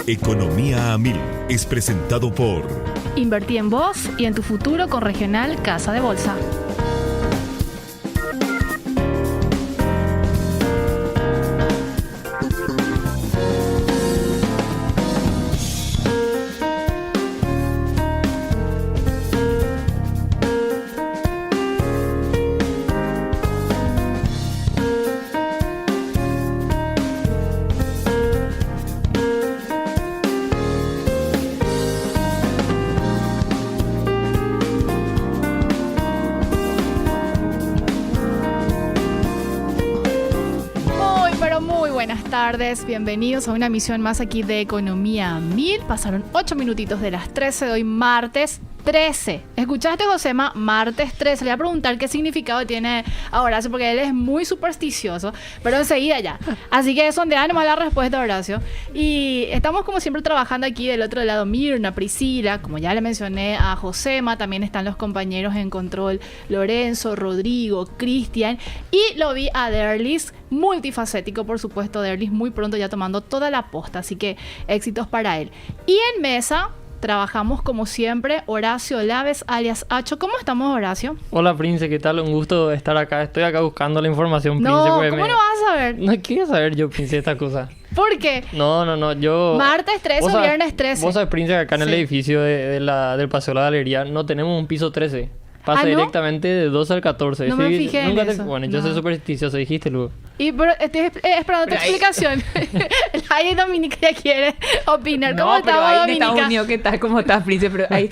Economía a Mil es presentado por Invertí en vos y en tu futuro con Regional Casa de Bolsa. Buenas tardes, bienvenidos a una emisión más aquí de Economía 1000. Pasaron 8 minutitos de las 13 de hoy, martes 13. ¿Escuchaste, Josema? Martes 13. Le voy a preguntar qué significado tiene a Horacio, porque él es muy supersticioso, pero enseguida ya. Así que sondea nomás la respuesta, Horacio. Y estamos como siempre trabajando aquí del otro lado, Mirna, Priscila, como ya le mencioné a Josema, también están los compañeros en control, Lorenzo, Rodrigo, Cristian, y lo vi a Derlis, multifacético, por supuesto, Derlis muy pronto ya tomando toda la posta, así que éxitos para él. Y en mesa trabajamos como siempre Horacio Laves, alias Acho. ¿Cómo estamos, Horacio? Hola, Prince, ¿qué tal? Un gusto estar acá. Estoy acá buscando la información, Prince. No, ¿cómo no vas a saber? No quería saber yo, Prince, esta cosa. ¿Por qué? No, yo... Martes 13 o viernes 13. Vos sabés, Prince, que acá en el edificio del Paseo de la Galería no tenemos un piso 13. Pasa directamente de 12 al 14. No me fijé en eso. Bueno, yo soy supersticioso, dijiste luego. Y pero estoy esperando tu explicación. Ahí Dominica ya quiere opinar. ¿Cómo estamos, Dominica? En Estados Unidos, ¿qué tal? ¿Cómo estás, Prince? Pero ahí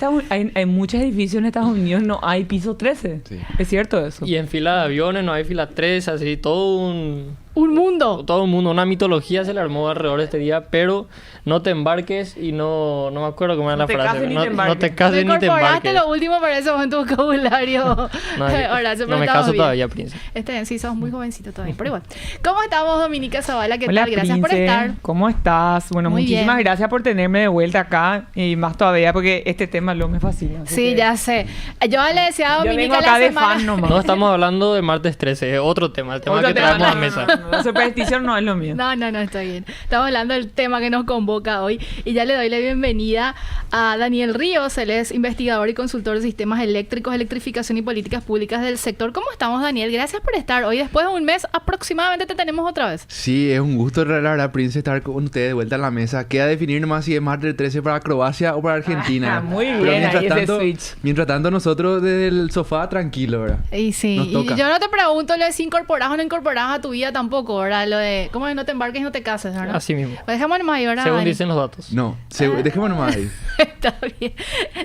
hay muchos edificios en Estados Unidos, no hay piso 13. Sí. ¿Es cierto eso? Y en fila de aviones no hay fila 13, así todo un mundo. Todo un mundo, una mitología se le armó alrededor de este día, pero no te embarques y no me acuerdo cómo era la frase. No te cases ni te embarques. Incorporaste lo último para eso en tu vocabulario. No me caso todavía, Prince. Sí, sos muy jovencito todavía, pero igual. ¿Cómo estamos, Dominica Zavala? ¿Qué Hola, tal? Gracias Prince. por estar. ¿Cómo estás? Bueno, muy muchísimas bien. Gracias por tenerme de vuelta acá y más todavía porque este tema lo me fascina. Sí, ya sé. Yo le decía a Dominica yo vengo acá la semana... de fan nomás. No estamos hablando de martes 13, es otro tema, el tema que traemos a la mesa. La superstición no es lo mío. No, está bien. Estamos hablando del tema que nos convoca hoy y ya le doy la bienvenida a Daniel Ríos. Él es investigador y consultor de sistemas eléctricos, electrificación y políticas públicas del sector. ¿Cómo estamos, Daniel? Gracias por estar. Hoy, después de un mes aproximadamente, te tenemos otra vez. Sí, es un gusto, la verdad, Prince, estar con ustedes de vuelta a la mesa. Queda definir nomás si es martes 13 para Croacia o para Argentina. Muy bien, pero ahí ese switch. Mientras tanto, nosotros desde el sofá, tranquilo, ¿verdad? Y sí, y yo no te pregunto lo de si incorporás o no incorporás a tu vida tampoco, ¿verdad? Lo de cómo es no te embarques y no te cases, ¿verdad? Así mismo. Pues dejémonos nomás ahí, ¿verdad? Según Dani? dicen los datos. No, dejémonos nomás ahí. Está bien.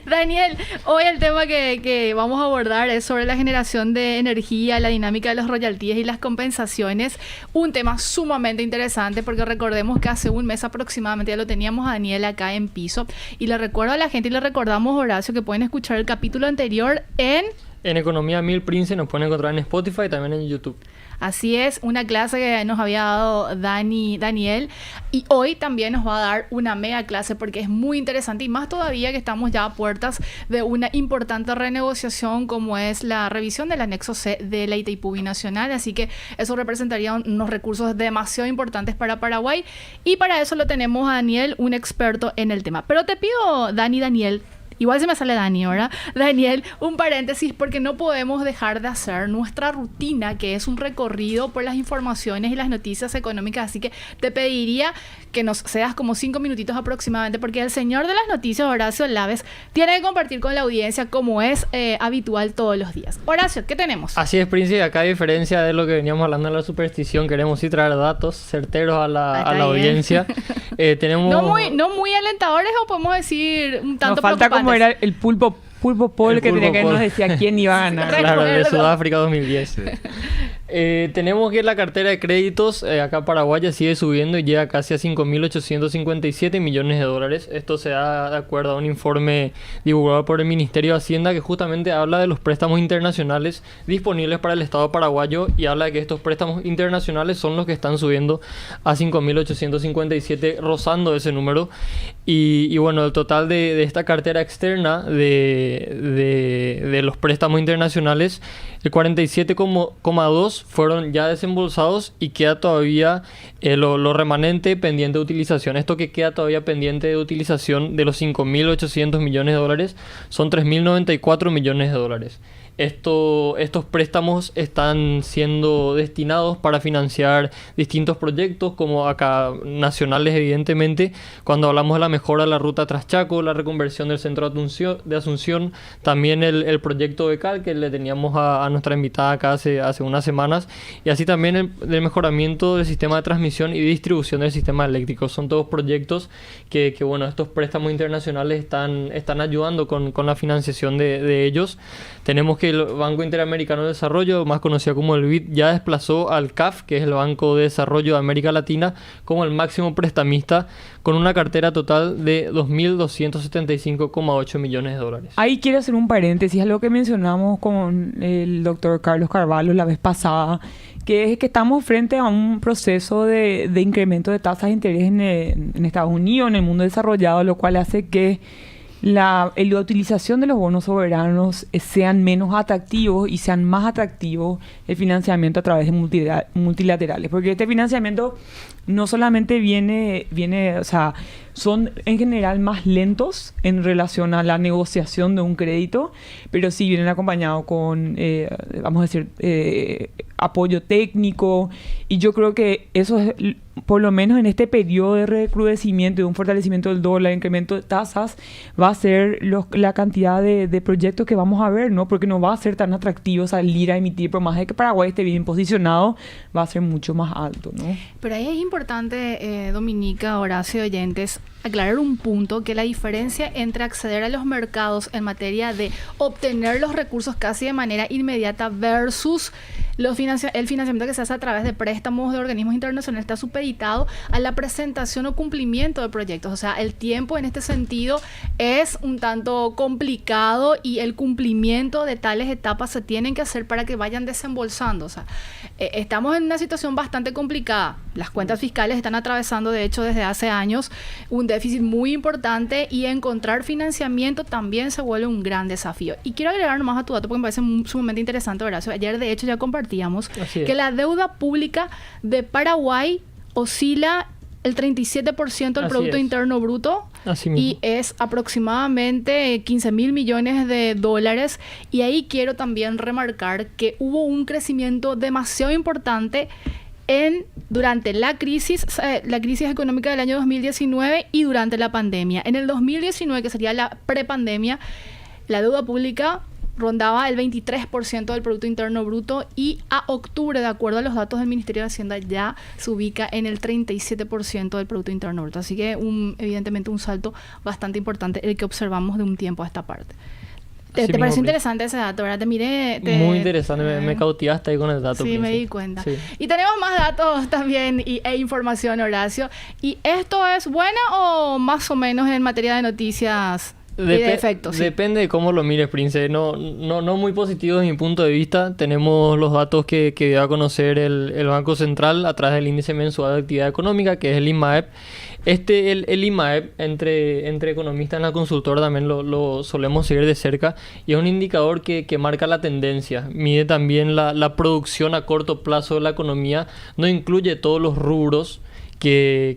Daniel, hoy el tema que vamos a abordar es sobre la generación de energía, la dinámica de los royalties y las compensaciones. Un tema sumamente interesante porque recordemos que hace un mes aproximadamente ya lo teníamos a Daniel acá en piso. Y le recuerdo a la gente y le recordamos, Horacio, que pueden escuchar el capítulo anterior en Economía 1000, Prince, nos pueden encontrar en Spotify y también en YouTube. Así es, una clase que nos había dado Daniel, y hoy también nos va a dar una mega clase porque es muy interesante y más todavía que estamos ya a puertas de una importante renegociación como es la revisión del anexo C de la Itaipú Binacional, así que eso representaría unos recursos demasiado importantes para Paraguay y para eso lo tenemos a Daniel, un experto en el tema. Pero te pido, Daniel, igual se me sale Dani, ¿verdad? Daniel, un paréntesis porque no podemos dejar de hacer nuestra rutina, que es un recorrido por las informaciones y las noticias económicas. Así que te pediría que nos cedas como 5 minutitos aproximadamente, porque el señor de las noticias, Horacio Laves, tiene que compartir con la audiencia como es habitual todos los días. Horacio, ¿qué tenemos? Así es, Príncipe. Acá, a diferencia de lo que veníamos hablando de la superstición, queremos ir traer datos certeros a la audiencia. Tenemos... No muy alentadores, o podemos decir un tanto nos falta preocupantes. Como era el pulpo Paul que tenía que nos decía quién iba a ganar. Claro, de Sudáfrica 2010. Sí. Tenemos que la cartera de créditos acá paraguaya sigue subiendo y llega casi a 5.857 millones de dólares. Esto se da de acuerdo a un informe divulgado por el Ministerio de Hacienda que justamente habla de los préstamos internacionales disponibles para el Estado paraguayo y habla de que estos préstamos internacionales son los que están subiendo a 5.857, rozando ese número. Y bueno, el total de esta cartera externa de los préstamos internacionales, el 47,2 fueron ya desembolsados y queda todavía lo remanente pendiente de utilización. Esto que queda todavía pendiente de utilización de los 5.800 millones de dólares son 3.094 millones de dólares. Estos préstamos están siendo destinados para financiar distintos proyectos, como acá nacionales evidentemente, cuando hablamos de la mejora de la ruta Traschaco, la reconversión del centro de Asunción, también el proyecto Becal que le teníamos a nuestra invitada acá hace unas semanas, y así también el mejoramiento del sistema de transmisión y distribución del sistema eléctrico. Son todos proyectos que bueno, estos préstamos internacionales están ayudando con la financiación de ellos. Tenemos que el Banco Interamericano de Desarrollo, más conocido como el BID, ya desplazó al CAF, que es el Banco de Desarrollo de América Latina, como el máximo prestamista, con una cartera total de 2.275,8 millones de dólares. Ahí quiero hacer un paréntesis a lo que mencionamos con el doctor Carlos Carvalho la vez pasada, que es que estamos frente a un proceso de incremento de tasas de interés en Estados Unidos, en el mundo desarrollado, lo cual hace que la utilización de los bonos soberanos sean menos atractivos y sean más atractivos el financiamiento a través de multilaterales. Porque este financiamiento no solamente viene, o sea, son en general más lentos en relación a la negociación de un crédito, pero sí vienen acompañados con, vamos a decir, apoyo técnico, y yo creo que eso es, por lo menos en este periodo de recrudecimiento y de un fortalecimiento del dólar, incremento de tasas, va a ser la cantidad de proyectos que vamos a ver, ¿no? Porque no va a ser tan atractivo salir a emitir, por más de que Paraguay esté bien posicionado, va a ser mucho más alto, ¿no? Pero ahí es importante, Dominica, Horacio, oyentes, aclarar un punto, que la diferencia entre acceder a los mercados en materia de obtener los recursos casi de manera inmediata versus el financiamiento que se hace a través de préstamos de organismos internacionales está supeditado a la presentación o cumplimiento de proyectos. O sea, el tiempo en este sentido es un tanto complicado y el cumplimiento de tales etapas se tienen que hacer para que vayan desembolsando. O sea, estamos en una situación bastante complicada. Las cuentas fiscales están atravesando, de hecho, desde hace años un déficit muy importante, y encontrar financiamiento también se vuelve un gran desafío. Y quiero agregar nomás a tu dato porque me parece sumamente interesante, Horacio. Ayer, de hecho, ya compartíamos que la deuda pública de Paraguay oscila el 37% del Producto Interno Bruto, y es aproximadamente 15.000 millones de dólares. Y ahí quiero también remarcar que hubo un crecimiento demasiado importante durante la crisis económica del año 2019 y durante la pandemia. En el 2019, que sería la prepandemia, la deuda pública rondaba el 23% del Producto Interno Bruto, y a octubre, de acuerdo a los datos del Ministerio de Hacienda, ya se ubica en el 37% del Producto Interno Bruto. Así que evidentemente un salto bastante importante el que observamos de un tiempo a esta parte. ¿Te pareció interesante ese dato, verdad? Muy interesante, me cautivaste ahí con el dato. Sí, me di cuenta. Sí. Y tenemos más datos también e información, Horacio. ¿Y esto es bueno o más o menos en materia de noticias y de efectos? Sí. Depende de cómo lo mires, Prince. No muy positivo desde mi punto de vista. Tenemos los datos que dio a conocer el Banco Central a través del Índice Mensual de Actividad Económica, que es el IMAEP. El IMAEP, entre economistas en la consultora, también lo solemos seguir de cerca, y es un indicador que marca la tendencia. Mide también la producción a corto plazo de la economía. No incluye todos los rubros que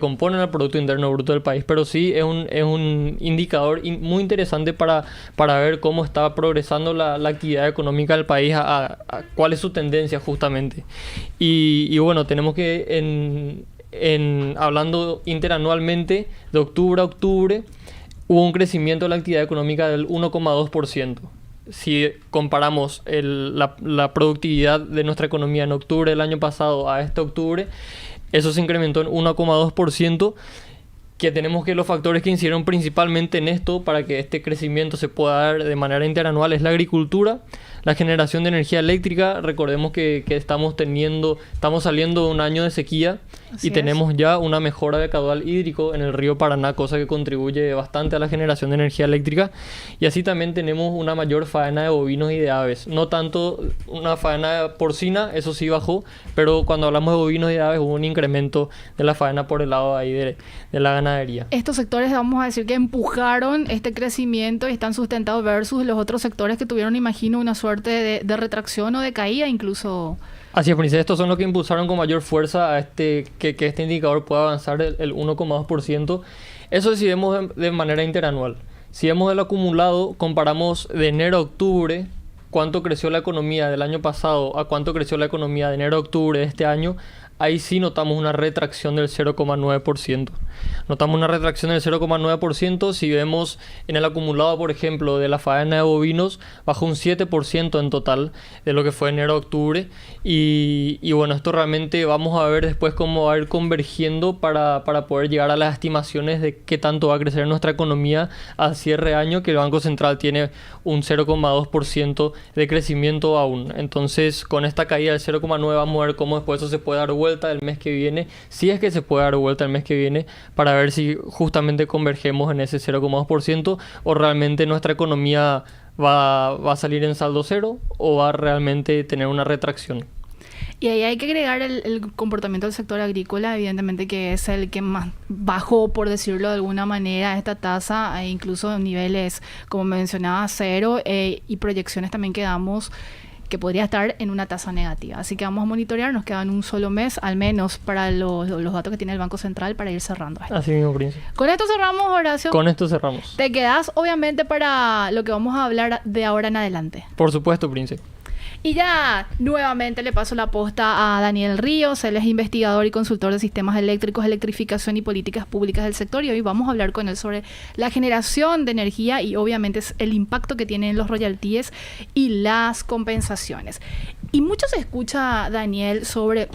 componen el Producto Interno Bruto del país, pero sí es un indicador muy interesante para ver cómo está progresando la actividad económica del país, a cuál es su tendencia justamente. Y bueno, tenemos que hablando interanualmente, de octubre a octubre, hubo un crecimiento de la actividad económica del 1,2%. Si comparamos la productividad de nuestra economía en octubre del año pasado a este octubre, eso se incrementó en 1,2%, que tenemos que los factores que incidieron principalmente en esto para que este crecimiento se pueda dar de manera interanual es la agricultura, la generación de energía eléctrica. Recordemos que estamos saliendo de un año de sequía. Así tenemos ya una mejora de caudal hídrico en el río Paraná, cosa que contribuye bastante a la generación de energía eléctrica. Y así también tenemos una mayor faena de bovinos y de aves. No tanto una faena porcina, eso sí bajó, pero cuando hablamos de bovinos y de aves hubo un incremento de la faena por el lado ahí de la ganadería ganadería. Estos sectores, vamos a decir, que empujaron este crecimiento y están sustentados versus los otros sectores que tuvieron, imagino, una suerte de retracción o de caída incluso. Así es, Princesa, estos son los que impulsaron con mayor fuerza a que este indicador pueda avanzar el 1,2%. Eso si vemos de manera interanual. Si vemos el acumulado, comparamos de enero a octubre, cuánto creció la economía del año pasado a cuánto creció la economía de enero a octubre de este año, ahí sí notamos una retracción del 0,9%. Notamos una retracción del 0,9% si vemos en el acumulado, por ejemplo, de la faena de bovinos, bajó un 7% en total de lo que fue enero a octubre. Y bueno, esto realmente vamos a ver después cómo va a ir convergiendo para poder llegar a las estimaciones de qué tanto va a crecer nuestra economía al cierre de año, que el Banco Central tiene un 0,2% de crecimiento aún. Entonces, con esta caída del 0,9 vamos a ver cómo después eso se puede dar vuelta el mes que viene, si es que se puede dar vuelta el mes que viene, para ver si justamente convergemos en ese 0,2% o realmente nuestra economía va a salir en saldo cero o va a realmente tener una retracción. Y ahí hay que agregar el comportamiento del sector agrícola, evidentemente, que es el que más bajó, por decirlo de alguna manera, esta tasa, incluso en niveles, como mencionaba, cero, y proyecciones también que damos que podría estar en una tasa negativa. Así que vamos a monitorear, nos quedan un solo mes, al menos para los datos que tiene el Banco Central para ir cerrando esto. Así mismo, Príncipe. Con esto cerramos, Horacio. Con esto cerramos. Te quedas, obviamente, para lo que vamos a hablar de ahora en adelante. Por supuesto, Príncipe. Y ya nuevamente le paso la posta a Daniel Ríos. Él es investigador y consultor de sistemas eléctricos, electrificación y políticas públicas del sector. Y hoy vamos a hablar con él sobre la generación de energía y obviamente el impacto que tienen los royalties y las compensaciones. Y mucho se escucha, Daniel, sobre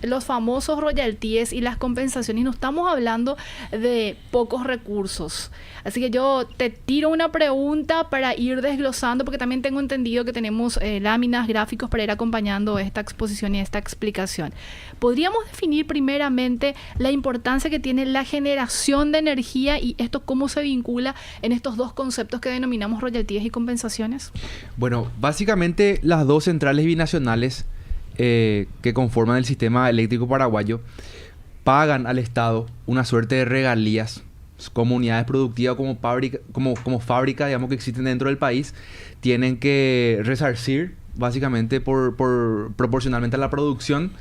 los famosos royalties y las compensaciones, y no estamos hablando de pocos recursos. Así que yo te tiro una pregunta para ir desglosando, porque también tengo entendido que tenemos láminas, gráficos para ir acompañando esta exposición y esta explicación. ¿Podríamos definir primeramente la importancia que tiene la generación de energía y esto cómo se vincula en estos dos conceptos que denominamos royalties y compensaciones? Bueno, básicamente las dos centrales binacionales que conforman el sistema eléctrico paraguayo pagan al Estado una suerte de regalías como unidades productivas, como fábrica, digamos, que existen dentro del país. Tienen que resarcir básicamente proporcionalmente a la producción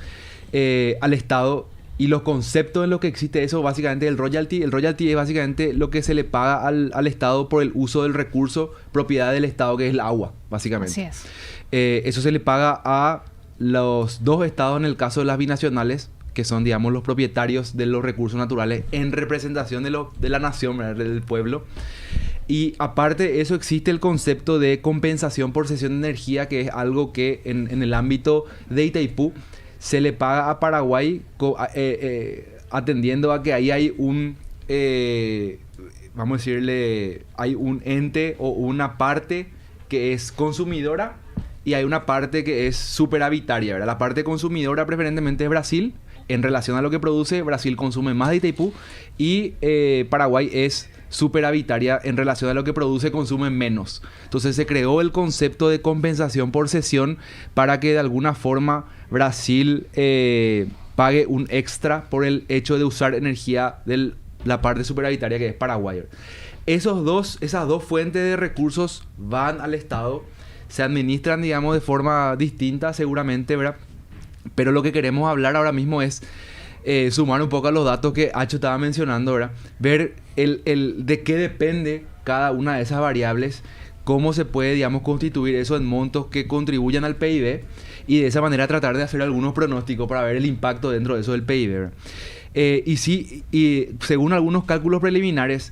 al Estado. Y los conceptos en los que existe eso, básicamente el royalty es básicamente lo que se le paga al Estado por el uso del recurso propiedad del Estado, que es el agua, básicamente. Así es. Eso se le paga a los dos estados en el caso de las binacionales, que son, digamos, los propietarios de los recursos naturales en representación de la nación, ¿verdad? Del pueblo. Y aparte de eso existe el concepto de compensación por cesión de energía, que es algo que en el ámbito de Itaipú se le paga a Paraguay atendiendo a que ahí hay vamos a decirle, hay un ente o una parte que es consumidora y hay una parte que es superavitaria, ¿verdad? La parte consumidora preferentemente es Brasil. En relación a lo que produce, Brasil consume más de Itaipú y Paraguay es superavitaria en relación a lo que produce, consume menos. Entonces se creó el concepto de compensación por cesión para que de alguna forma Brasil pague un extra por el hecho de usar energía de la parte superavitaria que es Paraguay. Esas dos fuentes de recursos van al Estado, se administran, digamos, de forma distinta seguramente, ¿verdad? Pero lo que queremos hablar ahora mismo es sumar un poco a los datos que Acho estaba mencionando, ¿verdad? Ver de qué depende cada una de esas variables, cómo se puede, digamos, constituir eso en montos que contribuyan al PIB y de esa manera tratar de hacer algunos pronósticos para ver el impacto dentro de eso del PIB, ¿verdad? Y según algunos cálculos preliminares,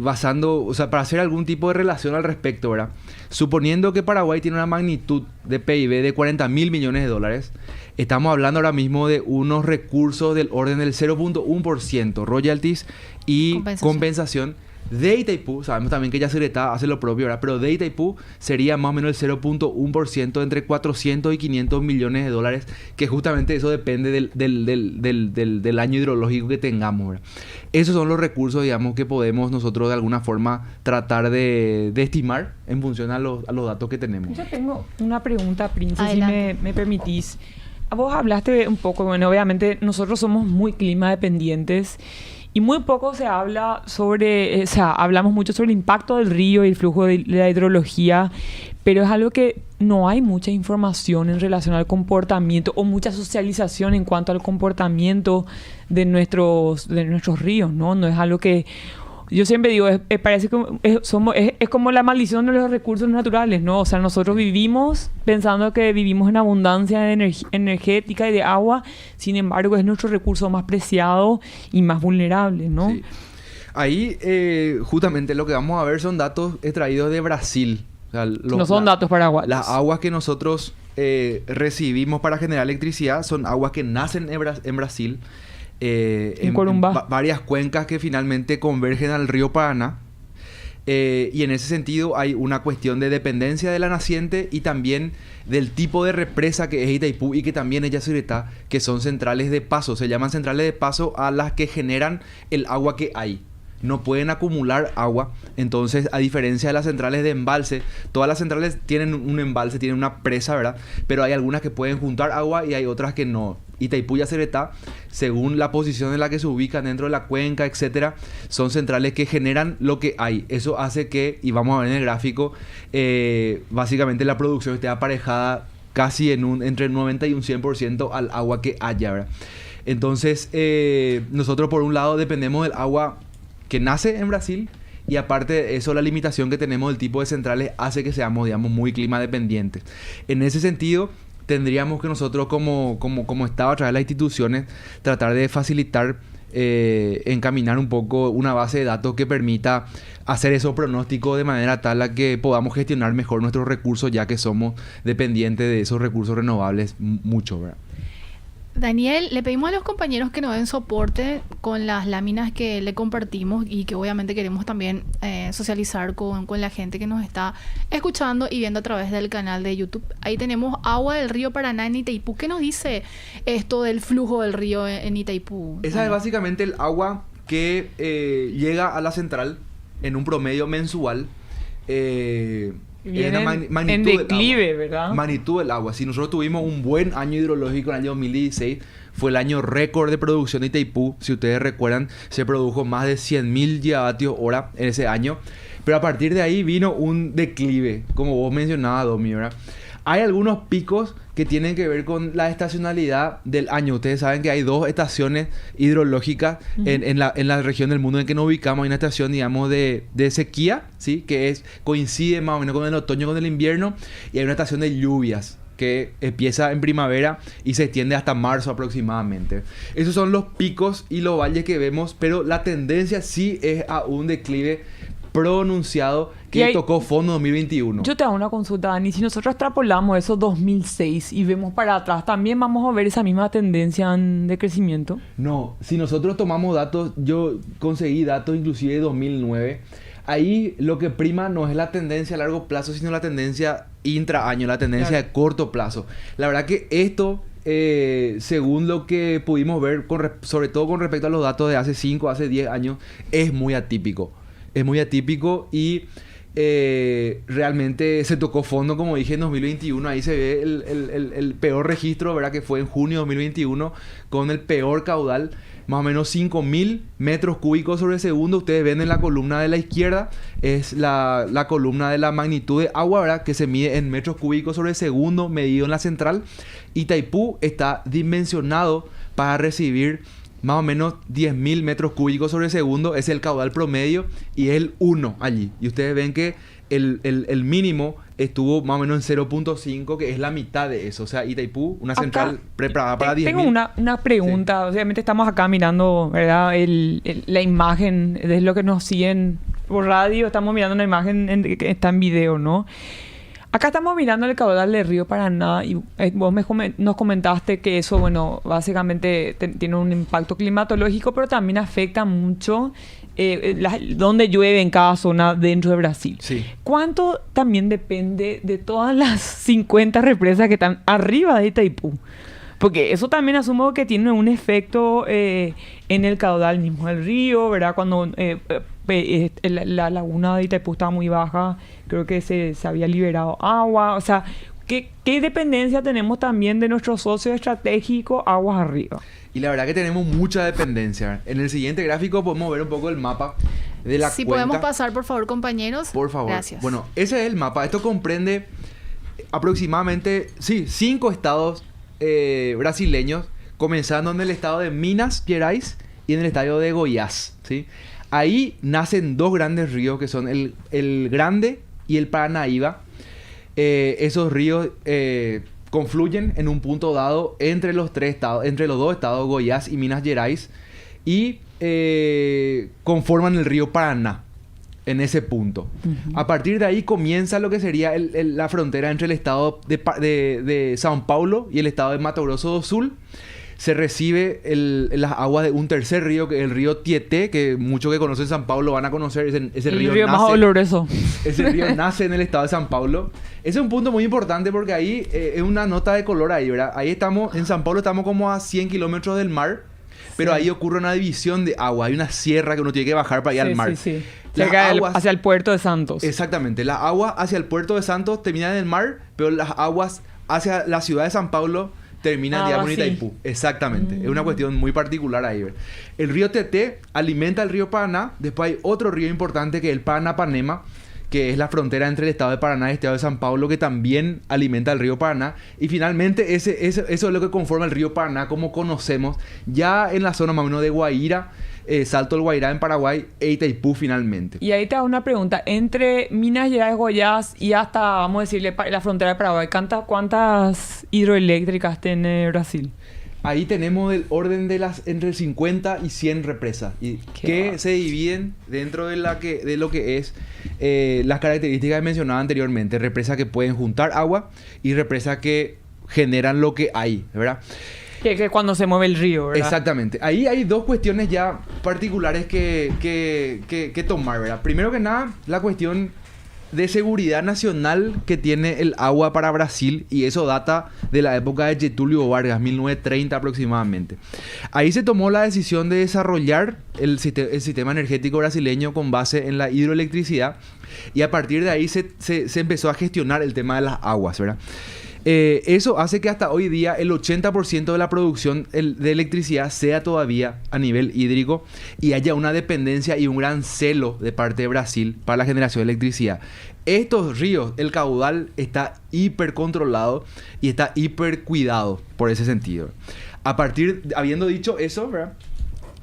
basando, o sea, para hacer algún tipo de relación al respecto, ¿verdad? Suponiendo que Paraguay tiene una magnitud de PIB de 40.000 millones de dólares, estamos hablando ahora mismo de unos recursos del orden del 0.1%, royalties y compensación de Itaipú. Sabemos también que Yacyretá hace lo propio, ¿verdad? Pero de Itaipú sería más o menos el 0.1%, entre 400 y 500 millones de dólares, que justamente eso depende del año hidrológico que tengamos, ¿verdad? Esos son los recursos, digamos, que podemos nosotros de alguna forma tratar de estimar en función a los datos que tenemos. Yo tengo una pregunta, Prince, si me permitís. Vos hablaste un poco, bueno, obviamente nosotros somos muy clima dependientes y muy poco se habla sobre, o sea, hablamos mucho sobre el impacto del río y el flujo de la hidrología, pero es algo que no hay mucha información en relación al comportamiento o mucha socialización en cuanto al comportamiento de nuestros ríos, ¿no? No es algo que... Yo siempre digo, parece que es como la maldición de los recursos naturales, ¿no? O sea, nosotros vivimos pensando que vivimos en abundancia de energética y de agua, sin embargo, es nuestro recurso más preciado y más vulnerable, ¿no? Sí. Ahí, justamente lo que vamos a ver son datos extraídos de Brasil. O sea, no son datos paraguayos. Las aguas que nosotros recibimos para generar electricidad son aguas que nacen en Brasil. En varias cuencas que finalmente convergen al río Paraná. Y en ese sentido hay una cuestión de dependencia de la naciente y también del tipo de represa que es Itaipú y que también es Yacyretá, que son centrales de paso. Se llaman centrales de paso a las que generan el agua que hay. No pueden acumular agua. Entonces, a diferencia de las centrales de embalse, todas las centrales tienen un embalse, tienen una presa, ¿verdad? Pero hay algunas que pueden juntar agua y hay otras que no. Itaipú y Yacyretá, según la posición en la que se ubican dentro de la cuenca, etcétera, son centrales que generan lo que hay. Eso hace que, y vamos a ver en el gráfico, básicamente la producción esté aparejada casi entre el 90 y un 100% al agua que haya, ¿verdad? Entonces, nosotros por un lado dependemos del agua que nace en Brasil y aparte de eso la limitación que tenemos del tipo de centrales hace que seamos, digamos, muy clima dependientes. En ese sentido, tendríamos que nosotros como Estado, a través de las instituciones, tratar de facilitar, encaminar un poco una base de datos que permita hacer esos pronósticos de manera tal a que podamos gestionar mejor nuestros recursos, ya que somos dependientes de esos recursos renovables mucho, ¿verdad? Daniel, le pedimos a los compañeros que nos den soporte con las láminas que le compartimos y que obviamente queremos también socializar con la gente que nos está escuchando y viendo a través del canal de YouTube. Ahí tenemos agua del río Paraná en Itaipú. ¿Qué nos dice esto del flujo del río en Itaipú? Esa es básicamente el agua que llega a la central en un promedio mensual. En declive, ¿verdad? Magnitud del agua. Si nosotros tuvimos un buen año hidrológico en el año 2016, fue el año récord de producción de Itaipú. Si ustedes recuerdan, se produjo más de 100.000 gigavatios hora en ese año. Pero a partir de ahí vino un declive, como vos mencionabas, Domi, ¿verdad? Hay algunos picos que tienen que ver con la estacionalidad del año. Ustedes saben que hay dos estaciones hidrológicas en la región del mundo en que nos ubicamos. Hay una estación, digamos, de sequía, ¿sí? Que coincide más o menos con el otoño, con el invierno. Y hay una estación de lluvias que empieza en primavera y se extiende hasta marzo aproximadamente. Esos son los picos y los valles que vemos, pero la tendencia sí es a un declive pronunciado que tocó fondo 2021. Yo te hago una consulta, Dani. Si nosotros extrapolamos eso 2006 y vemos para atrás, ¿también vamos a ver esa misma tendencia de crecimiento? No, si nosotros tomamos datos, yo conseguí datos inclusive de 2009. Ahí lo que prima no es la tendencia a largo plazo, sino la tendencia intraaño, la tendencia de corto plazo. La verdad que esto, según lo que pudimos ver, sobre todo con respecto a los datos de hace 5, hace 10 años, es muy atípico. Es muy atípico y realmente se tocó fondo, como dije, en 2021. Ahí se ve el peor registro, ¿verdad? Que fue en junio de 2021 con el peor caudal, más o menos 5.000 metros cúbicos sobre segundo. Ustedes ven en la columna de la izquierda, es la columna de la magnitud de agua, ¿verdad? Que se mide en metros cúbicos sobre segundo, medido en la central. Itaipú está dimensionado para recibir más o menos 10.000 metros cúbicos sobre segundo. Es el caudal promedio y es el 1 allí. Y ustedes ven que el mínimo estuvo más o menos en 0.5, que es la mitad de eso. O sea, Itaipú, una central preparada para 10.000. Tengo una pregunta. Sí. Obviamente estamos acá mirando, ¿verdad? La imagen de lo que nos siguen por radio. Estamos mirando una imagen que está en video, ¿no? Acá estamos mirando el caudal del río Paraná y vos nos comentaste que eso, bueno, básicamente tiene un impacto climatológico, pero también afecta mucho donde llueve en cada zona dentro de Brasil. Sí. ¿Cuánto también depende de todas las 50 represas que están arriba de Itaipú? Porque eso también asumo que tiene un efecto en el caudal mismo del río, ¿verdad? Cuando la laguna de Itaipú estaba muy baja, creo que se había liberado agua. O sea, ¿qué dependencia tenemos también de nuestro socio estratégico Aguas Arriba? Y la verdad que tenemos mucha dependencia. En el siguiente gráfico podemos ver un poco el mapa de la Si cuenca. podemos pasar, por favor, compañeros. Por favor. Gracias. Bueno, ese es el mapa. Esto comprende aproximadamente, 5 estados brasileños, comenzando en el estado de Minas Gerais y en el estado de Goiás, ¿sí? Ahí nacen 2 grandes ríos que son el Grande y el Paranaíba. Esos ríos confluyen en un punto dado entre los 2 estados, Goiás y Minas Gerais, y conforman el río Paraná en ese punto. A partir de ahí comienza lo que sería la frontera entre el estado de São Paulo y el estado de Mato Grosso do Sul. Se recibe las aguas de un tercer río, que es el río Tietê, que muchos que conocen San Pablo van a conocer. Ese El río río más nace, oloroso. ese río nace en el estado de San Pablo. Ese es un punto muy importante porque ahí es una nota de color ahí, ¿verdad? Ahí estamos, en San Pablo estamos como a 100 kilómetros del mar, pero ahí ocurre una división de agua. Hay una sierra que uno tiene que bajar para ir al mar. Sí. Las aguas- Hacia el puerto de Santos. Exactamente. Las aguas hacia el puerto de Santos terminan en el mar, pero las aguas hacia la ciudad de San Pablo terminan, digamos, en sí. Itaipú. Exactamente. Es una cuestión muy particular ahí. ¿Ver? El río Tietê alimenta el río Paraná. Después hay otro río importante que es el Paranapanema, que es la frontera entre el estado de Paraná y el estado de San Pablo, que también alimenta el río Paraná. Y finalmente eso es lo que conforma el río Paraná como conocemos, ya en la zona más o menos de Guaira, Salto del Guairá en Paraguay e Itaipú finalmente. Y ahí te hago una pregunta. Entre Minas Gerais, Goiás y hasta, vamos a decirle, la frontera de Paraguay, ¿cuántas hidroeléctricas tiene Brasil? Ahí tenemos el orden de entre 50 y 100 represas y que se dividen dentro de lo que es las características que mencionaba anteriormente. Represas que pueden juntar agua y represas que generan lo que hay, ¿verdad? Que cuando se mueve el río, ¿verdad? Exactamente. Ahí hay 2 cuestiones ya particulares que tomar, ¿verdad? Primero que nada, la cuestión de seguridad nacional que tiene el agua para Brasil, y eso data de la época de Getúlio Vargas, 1930 aproximadamente. Ahí se tomó la decisión de desarrollar el sistema energético brasileño con base en la hidroelectricidad, y a partir de ahí se empezó a gestionar el tema de las aguas, ¿verdad? Eso hace que hasta hoy día el 80% de la producción de electricidad sea todavía a nivel hídrico y haya una dependencia y un gran celo de parte de Brasil para la generación de electricidad. Estos ríos, el caudal está hiper controlado y está hiper cuidado por ese sentido. Habiendo dicho eso, ¿verdad?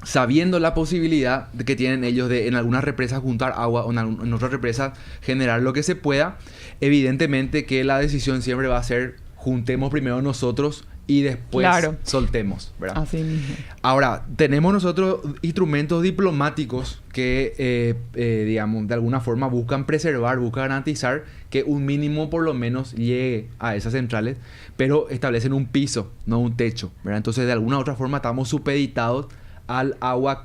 Sabiendo la posibilidad que tienen ellos de en algunas represas juntar agua o en otras represas generar lo que se pueda, evidentemente que la decisión siempre va a ser juntemos primero nosotros y después soltemos, ¿verdad? Así mismo. Ahora, tenemos nosotros instrumentos diplomáticos que, digamos, de alguna forma buscan garantizar que un mínimo por lo menos llegue a esas centrales, pero establecen un piso, no un techo, ¿verdad? Entonces, de alguna u otra forma estamos supeditados al agua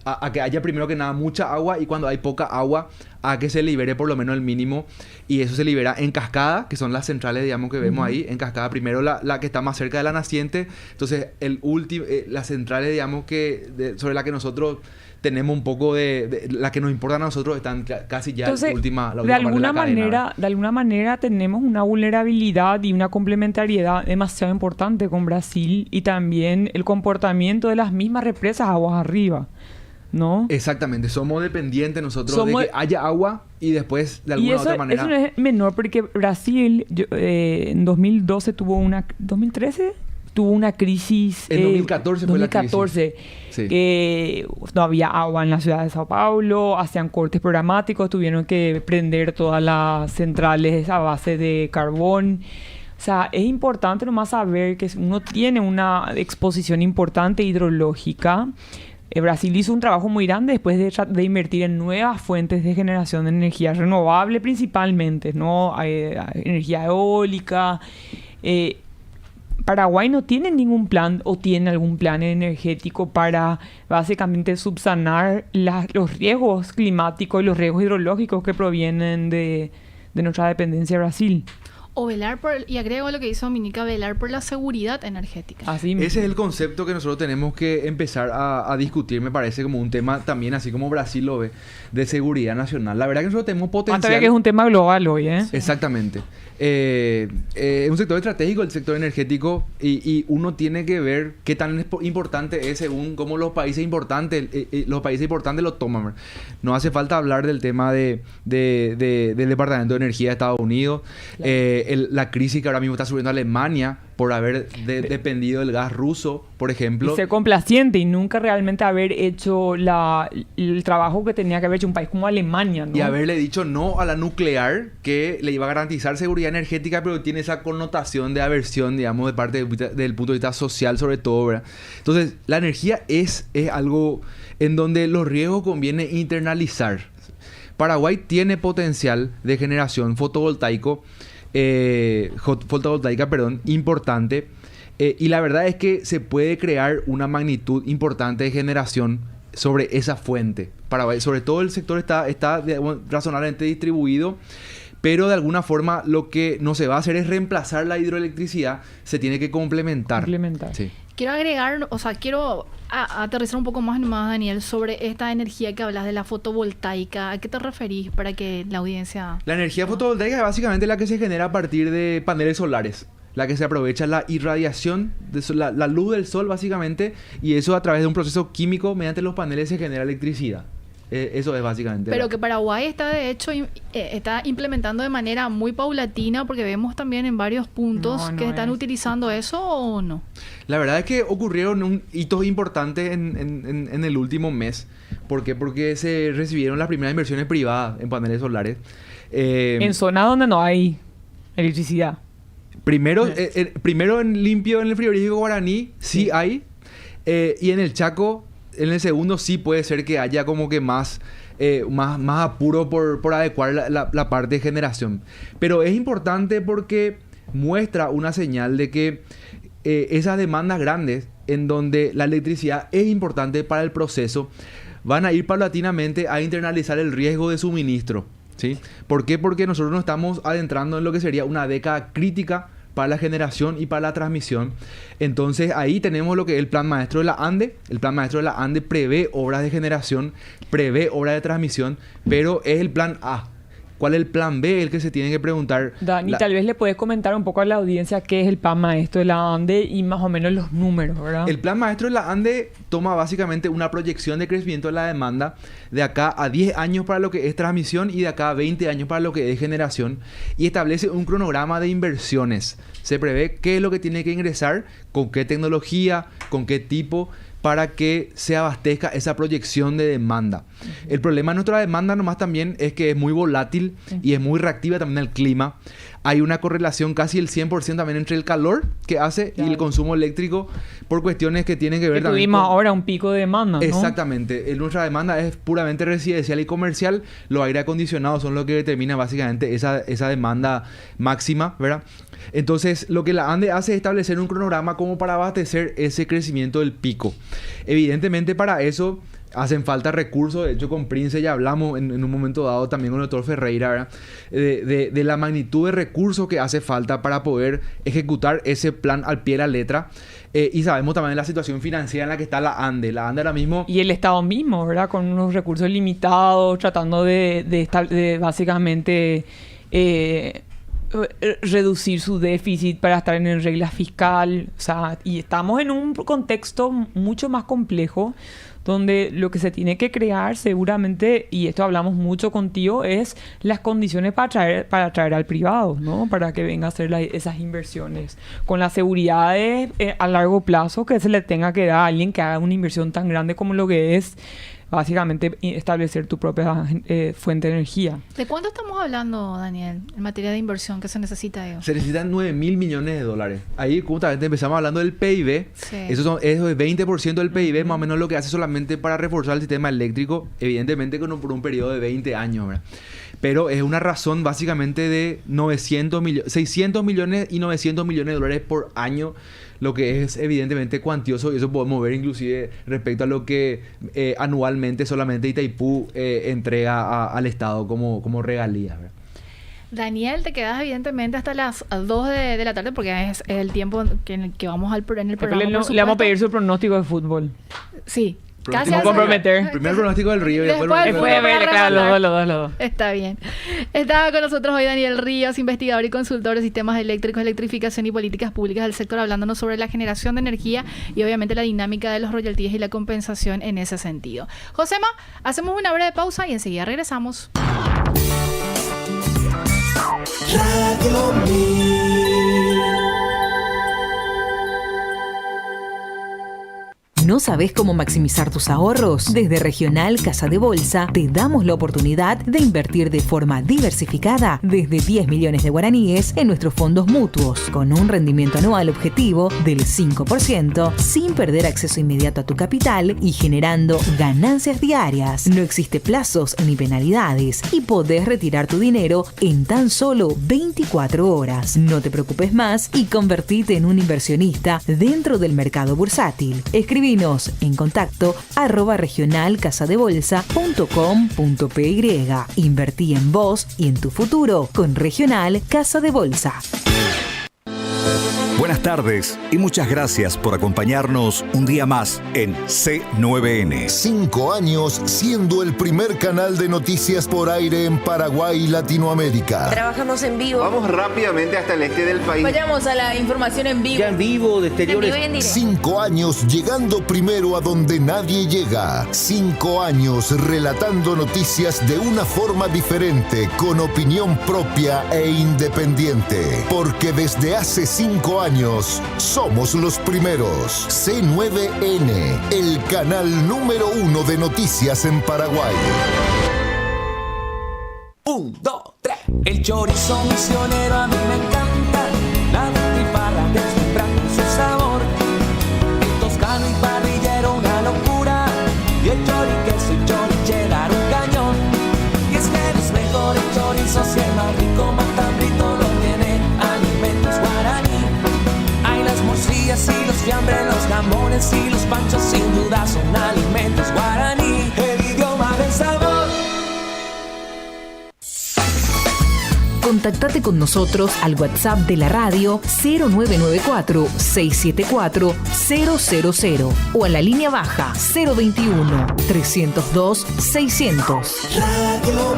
a que haya primero que nada mucha agua, y cuando hay poca agua a que se libere por lo menos el mínimo, y eso se libera en cascada, que son las centrales, digamos, que vemos ahí en cascada. Primero la que está más cerca de la naciente, entonces las centrales, digamos, sobre la que nosotros tenemos un poco la que nos importa a nosotros están casi ya entonces, la última de alguna parte de la cadena, de alguna manera tenemos una vulnerabilidad y una complementariedad demasiado importante con Brasil, y también el comportamiento de las mismas represas aguas arriba, ¿no? Exactamente, somos dependientes nosotros de que haya agua y después de alguna u otra manera. Eso no es menor, porque Brasil en 2012 ¿2013? Tuvo una crisis. En 2014 fue la crisis. 2014, Sí. que no había agua en la ciudad de Sao Paulo, hacían cortes programáticos, tuvieron que prender todas las centrales a base de carbón. O sea, es importante nomás saber que uno tiene una exposición importante hidrológica. Brasil hizo un trabajo muy grande después de invertir en nuevas fuentes de generación de energía renovable principalmente, ¿no? Energía eólica. Paraguay no tiene ningún plan o tiene algún plan energético para básicamente subsanar los riesgos climáticos y los riesgos hidrológicos que provienen de nuestra dependencia de Brasil. o velar por, y agrego lo que dice Dominica, velar por la seguridad energética. Así mismo. Ese es el concepto que nosotros tenemos que empezar a discutir, me parece, como un tema también, así como Brasil lo ve, de seguridad nacional. La verdad que nosotros tenemos Hasta potencial. que es un tema global hoy, ¿eh? Exactamente. Es un sector estratégico, el sector energético, y uno tiene que ver qué tan importante es según cómo los países importantes lo toman. No hace falta hablar del tema del Departamento de Energía de Estados Unidos, la crisis que ahora mismo está sufriendo Alemania por haber dependido del gas ruso, por ejemplo. Y ser complaciente y nunca realmente haber hecho el trabajo que tenía que haber hecho un país como Alemania, ¿no? Y haberle dicho no a la nuclear, que le iba a garantizar seguridad energética, pero tiene esa connotación de aversión, digamos, de parte del punto de vista social, sobre todo, ¿verdad? Entonces, la energía es algo en donde los riesgos conviene internalizar. Paraguay tiene potencial de generación fotovoltaica, importante. Y la verdad es que se puede crear una magnitud importante de generación sobre esa fuente. Paraguay, sobre todo el sector está digamos, razonablemente distribuido, pero de alguna forma lo que no se va a hacer es reemplazar la hidroelectricidad, se tiene que complementar. Sí. Quiero agregar, o sea, quiero aterrizar un poco más nomás, Daniel, sobre esta energía que hablas de la fotovoltaica. ¿A qué te referís para que la audiencia... La energía fotovoltaica es básicamente la que se genera a partir de paneles solares. La que se aprovecha la irradiación, la luz del sol básicamente, y eso a través de un proceso químico mediante los paneles se genera electricidad. Eso es básicamente. Pero que Paraguay está de hecho está implementando de manera muy paulatina, porque vemos también en varios puntos que están utilizando eso, ¿o no? La verdad es que ocurrieron hitos importantes en el último mes. ¿Por qué? Porque se recibieron las primeras inversiones privadas en paneles solares. En zonas donde no hay electricidad. Primero en limpio, en el frigorífico Guaraní, sí hay. Y en el Chaco, en el segundo sí puede ser que haya como que más apuro por adecuar la parte de generación. Pero es importante porque muestra una señal de que esas demandas grandes, en donde la electricidad es importante para el proceso, van a ir paulatinamente a internalizar el riesgo de suministro. ¿Sí? ¿Por qué? Porque nosotros nos estamos adentrando en lo que sería una década crítica para la generación y para la transmisión. Entonces ahí tenemos lo que es el plan maestro de la ANDE. El plan maestro de la ANDE prevé obras de generación, prevé obras de transmisión, pero es el plan A. ¿Cuál es el plan B? El que se tiene que preguntar. Dani, tal vez le puedes comentar un poco a la audiencia qué es el plan maestro de la ANDE y más o menos los números, ¿verdad? El plan maestro de la ANDE toma básicamente una proyección de crecimiento de la demanda de acá a 10 años para lo que es transmisión y de acá a 20 años para lo que es generación, y establece un cronograma de inversiones. Se prevé qué es lo que tiene que ingresar, con qué tecnología, con qué tipo, para que se abastezca esa proyección de demanda. El problema de nuestra demanda nomás también es que es muy volátil y es muy reactiva también al clima. Hay una correlación casi el 100% también entre el calor que hace y el consumo eléctrico, por cuestiones que tienen que ver también tuvimos ahora un pico de demanda, ¿no? Exactamente. Nuestra demanda es puramente residencial y comercial. Los aire acondicionados son lo que determina básicamente esa demanda máxima, ¿verdad? Entonces, lo que la ANDE hace es establecer un cronograma como para abastecer ese crecimiento del pico. Evidentemente, para eso hacen falta recursos. De hecho, con Prince ya hablamos en un momento dado también con el doctor Ferreira, ¿verdad? De la magnitud de recursos que hace falta para poder ejecutar ese plan al pie de la letra. Y sabemos también la situación financiera en la que está la ANDE. La ANDE ahora mismo... Y el Estado mismo, ¿verdad? Con unos recursos limitados, tratando de básicamente... reducir su déficit para estar en regla fiscal, o sea, y estamos en un contexto mucho más complejo donde lo que se tiene que crear seguramente, y esto hablamos mucho contigo, es las condiciones para atraer al privado, ¿no? Para que venga a hacer esas inversiones con las seguridades a largo plazo que se le tenga que dar a alguien que haga una inversión tan grande como lo que es básicamente establecer tu propia fuente de energía. ¿De cuánto estamos hablando, Daniel, en materia de inversión que se necesita? Se necesitan 9.000 millones de dólares. Ahí justamente empezamos hablando del PIB. Sí. Eso es 20% del PIB, más o menos lo que hace solamente para reforzar el sistema eléctrico, evidentemente por un periodo de 20 años, ¿verdad? Pero es una razón básicamente de 600 millones y 900 millones de dólares por año, lo que es evidentemente cuantioso, y eso podemos ver inclusive respecto a lo que anualmente solamente Itaipú entrega al Estado como regalías, ¿verdad? Daniel, te quedas evidentemente hasta las 2 de la tarde porque es el tiempo en el que vamos en el programa. Le vamos a pedir su pronóstico de fútbol. Sí. Casi Vamos a comprometer. Primer pronóstico del Río y después Después de ver, claro, los dos. Está bien. Estaba con nosotros hoy Daniel Ríos, investigador y consultor de sistemas eléctricos, electrificación y políticas públicas del sector, hablándonos sobre la generación de energía y obviamente la dinámica de los royalties y la compensación en ese sentido. Josema, hacemos una breve pausa y enseguida regresamos. Radio ¿No sabes cómo maximizar tus ahorros? Desde Regional Casa de Bolsa te damos la oportunidad de invertir de forma diversificada desde 10 millones de guaraníes en nuestros fondos mutuos, con un rendimiento anual objetivo del 5%, sin perder acceso inmediato a tu capital y generando ganancias diarias. No existe plazos ni penalidades y podés retirar tu dinero en tan solo 24 horas. No te preocupes más y convertite en un inversionista dentro del mercado bursátil. Escribinos en contacto @regionalcasadebolsa.com.py. Invertí en vos y en tu futuro con Regional Casa de Bolsa. Buenas tardes y muchas gracias por acompañarnos un día más en C9N. 5 años siendo el primer canal de noticias por aire en Paraguay y Latinoamérica. Trabajamos en vivo. Vamos rápidamente hasta el este del país. Vayamos a la información en vivo. Ya en vivo, de exteriores. 5 años llegando primero a donde nadie llega. 5 años relatando noticias de una forma diferente, con opinión propia e independiente. Porque desde hace 5 años somos los primeros. C9N, el canal número 1 de noticias en Paraguay. 1, 2, 3. El chorizo misionero a mí me encanta. La butifarra deslumbra con su sabor. El toscano y parrillero una locura. Y el choriqueso y choricheddar un cañón. Y es que los mejores chorizos y el más rico matambrito lo tiene Alimentos Guaraní. Hay las morcillas y los fiambres, los jamones y los panchos, sin duda son Alimentos Guaraní. El idioma del sabor. Contactate con nosotros al WhatsApp de la radio 0994-674-000 o a la línea baja 021-302-600. Radio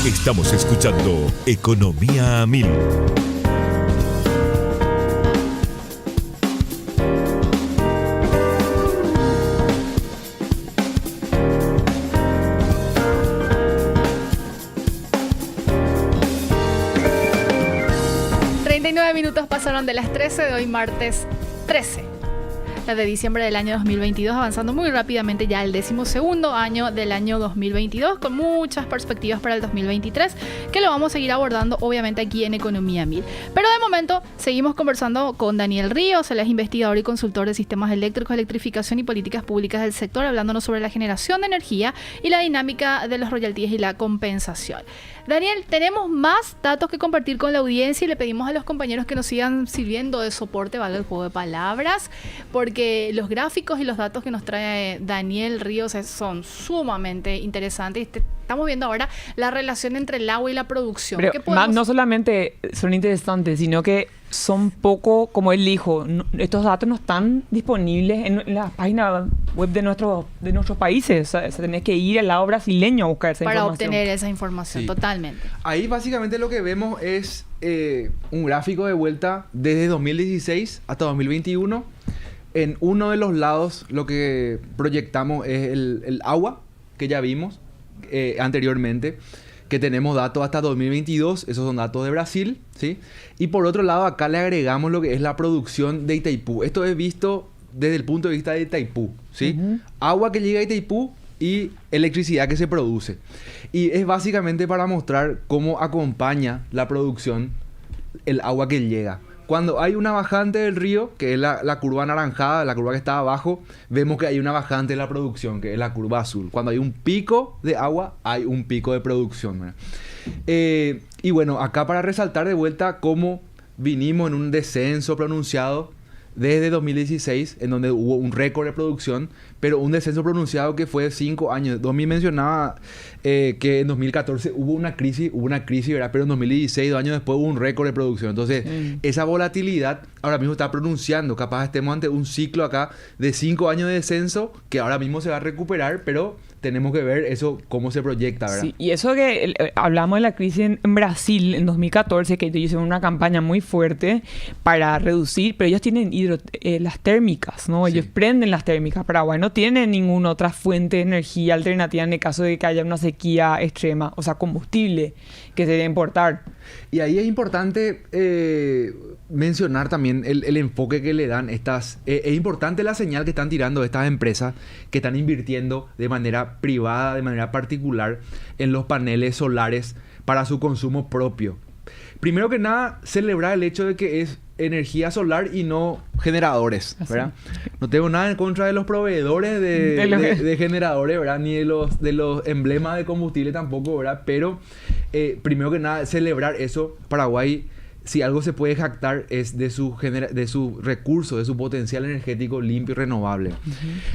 Estamos escuchando Economía a Mil. Minutos pasaron de las 13 de hoy, martes 13 de diciembre del año 2022, avanzando muy rápidamente ya el 12º año del año 2022, con muchas perspectivas para el 2023, que lo vamos a seguir abordando obviamente aquí en Economía 1000. Pero de momento seguimos conversando con Daniel Ríos, él es investigador y consultor de sistemas eléctricos, electrificación y políticas públicas del sector, hablándonos sobre la generación de energía y la dinámica de los royalties y la compensación. Daniel, tenemos más datos que compartir con la audiencia y le pedimos a los compañeros que nos sigan sirviendo de soporte, valga el juego de palabras, porque los gráficos y los datos que nos trae Daniel Ríos son sumamente interesantes. Estamos viendo ahora la relación entre el agua y la producción. Pero no solamente son interesantes, sino que son poco, como él dijo, estos datos no están disponibles en la página web de nuestros países. O sea, tenés que ir al lado brasileño a buscar esa información. Para obtener esa información, sí. Totalmente. Ahí básicamente lo que vemos es un gráfico de vuelta desde 2016 hasta 2021. En uno de los lados lo que proyectamos es el agua, que ya vimos anteriormente, que tenemos datos hasta 2022, esos son datos de Brasil, ¿sí? Y por otro lado acá le agregamos lo que es la producción de Itaipú. Esto es visto desde el punto de vista de Itaipú, ¿sí? Agua que llega a Itaipú y electricidad que se produce. Y es básicamente para mostrar cómo acompaña la producción el agua que llega. Cuando hay una bajante del río, que es la curva anaranjada, la curva que está abajo, vemos que hay una bajante de la producción, que es la curva azul. Cuando hay un pico de agua, hay un pico de producción. Y bueno, acá para resaltar de vuelta cómo vinimos en un descenso pronunciado desde 2016, en donde hubo un récord de producción, pero un descenso pronunciado que fue de 5 años. 2000 mencionaba que en 2014 hubo una crisis, ¿verdad? Pero en 2016, 2 años después, hubo un récord de producción. Entonces, esa volatilidad ahora mismo está pronunciando. Capaz estemos ante un ciclo acá de 5 años de descenso que ahora mismo se va a recuperar, pero tenemos que ver eso cómo se proyecta, ¿verdad? Sí, y eso que hablamos de la crisis en Brasil en 2014, que ellos hicieron una campaña muy fuerte para reducir, pero ellos tienen las térmicas, ¿no? Ellos prenden las térmicas. Paraguay no tiene ninguna otra fuente de energía alternativa en el caso de que haya una sequía extrema, o sea, combustible que se debe importar. Y ahí es importante mencionar también el enfoque que le dan estas... es importante la señal que están tirando estas empresas que están invirtiendo de manera privada, de manera particular, en los paneles solares para su consumo propio. Primero que nada, celebrar el hecho de que es energía solar y no generadores, ¿verdad? No tengo nada en contra de los proveedores de generadores, ¿verdad? Ni de los emblemas de combustible tampoco, ¿verdad? Pero primero que nada, celebrar eso. Paraguay, si algo se puede jactar, es de su recurso, de su potencial energético limpio y renovable.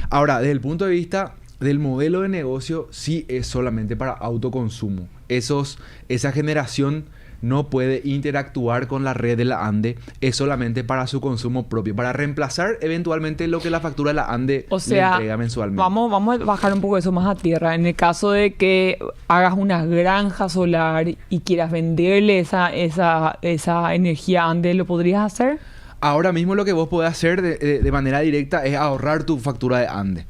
Ahora, desde el punto de vista del modelo de negocio, sí es solamente para autoconsumo. Esa generación no puede interactuar con la red de la ANDE, es solamente para su consumo propio, para reemplazar eventualmente lo que la factura de la ANDE le entrega mensualmente. Vamos a bajar un poco eso más a tierra. En el caso de que hagas una granja solar y quieras venderle esa energía a ANDE, ¿lo podrías hacer? Ahora mismo lo que vos podés hacer de manera directa es ahorrar tu factura de ANDE.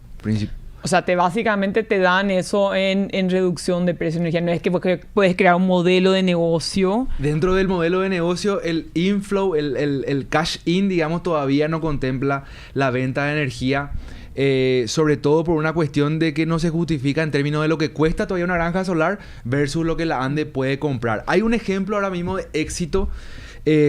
O sea, básicamente te dan eso en reducción de precio de energía. No es que puedes crear un modelo de negocio. Dentro del modelo de negocio, el inflow, el cash in, digamos, todavía no contempla la venta de energía. Sobre todo por una cuestión de que no se justifica en términos de lo que cuesta todavía una granja solar versus lo que la ANDE puede comprar. Hay un ejemplo ahora mismo de éxito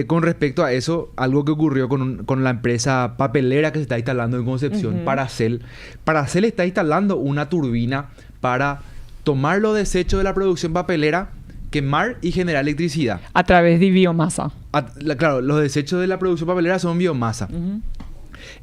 con respecto a eso, algo que ocurrió con la empresa papelera que se está instalando en Concepción, Paracel. Paracel está instalando una turbina para tomar los desechos de la producción papelera, quemar y generar electricidad. A través de biomasa. Claro, los desechos de la producción papelera son biomasa.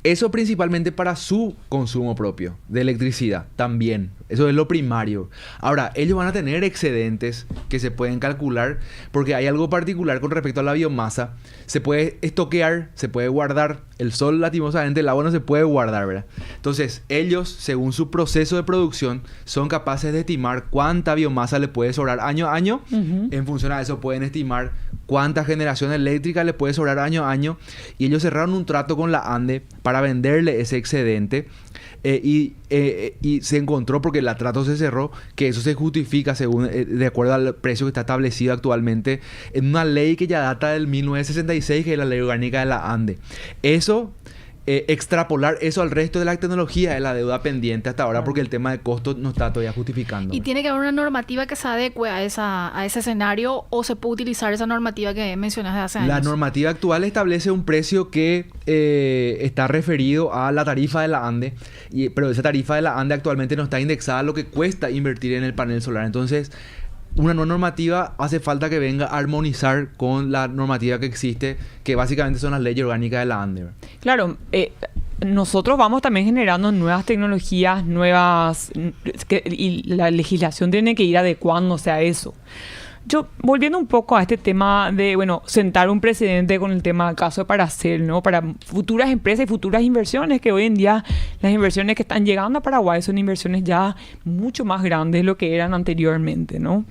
Eso principalmente para su consumo propio de electricidad también. Eso es lo primario. Ahora, ellos van a tener excedentes que se pueden calcular porque hay algo particular con respecto a la biomasa. Se puede estoquear, se puede guardar. El sol, lastimosamente, el agua no se puede guardar, ¿verdad? Entonces, ellos, según su proceso de producción, son capaces de estimar cuánta biomasa le puede sobrar año a año. En función a eso pueden estimar cuánta generación eléctrica le puede sobrar año a año. Y ellos cerraron un trato con la ANDE para venderle ese excedente. Y se encontró, porque el trato se cerró, que eso se justifica según de acuerdo al precio que está establecido actualmente en una ley que ya data del 1966, que es la ley orgánica de la ANDE. Eso, extrapolar eso al resto de la tecnología es la deuda pendiente hasta ahora, porque el tema de costos no está todavía justificando. ¿Y tiene que haber una normativa que se adecue a ese escenario, o se puede utilizar esa normativa que mencionaste hace años? La normativa actual establece un precio que está referido a la tarifa de la ANDE, pero esa tarifa de la ANDE actualmente no está indexada a lo que cuesta invertir en el panel solar. Entonces, una nueva normativa hace falta que venga a armonizar con la normativa que existe, que básicamente son las leyes orgánicas de la ANDE. Claro, nosotros vamos también generando nuevas tecnologías, y la legislación tiene que ir adecuándose a eso. Yo, volviendo un poco a este tema de, sentar un precedente con el tema del caso de Paracel, ¿no? Para futuras empresas y futuras inversiones, que hoy en día las inversiones que están llegando a Paraguay son inversiones ya mucho más grandes de lo que eran anteriormente, ¿no?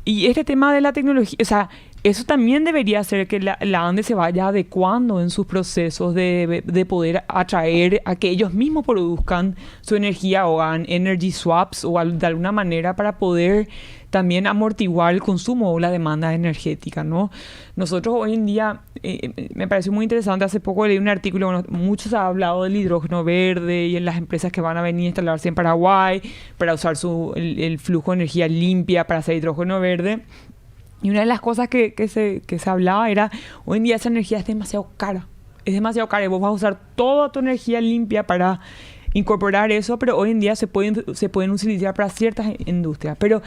Y este tema de la tecnología, o sea, eso también debería hacer que la ANDE se vaya adecuando en sus procesos de poder atraer a que ellos mismos produzcan su energía o hagan energy swaps o de alguna manera para poder también amortiguar el consumo o la demanda energética, ¿no? Nosotros hoy en día, me pareció muy interesante, hace poco leí un artículo, mucho se ha hablado del hidrógeno verde y en las empresas que van a venir a instalarse en Paraguay para usar el flujo de energía limpia para hacer hidrógeno verde. Y una de las cosas que se hablaba era, hoy en día esa energía es demasiado cara. Es demasiado cara y vos vas a usar toda tu energía limpia para incorporar eso, pero hoy en día se pueden utilizar para ciertas industrias. Pero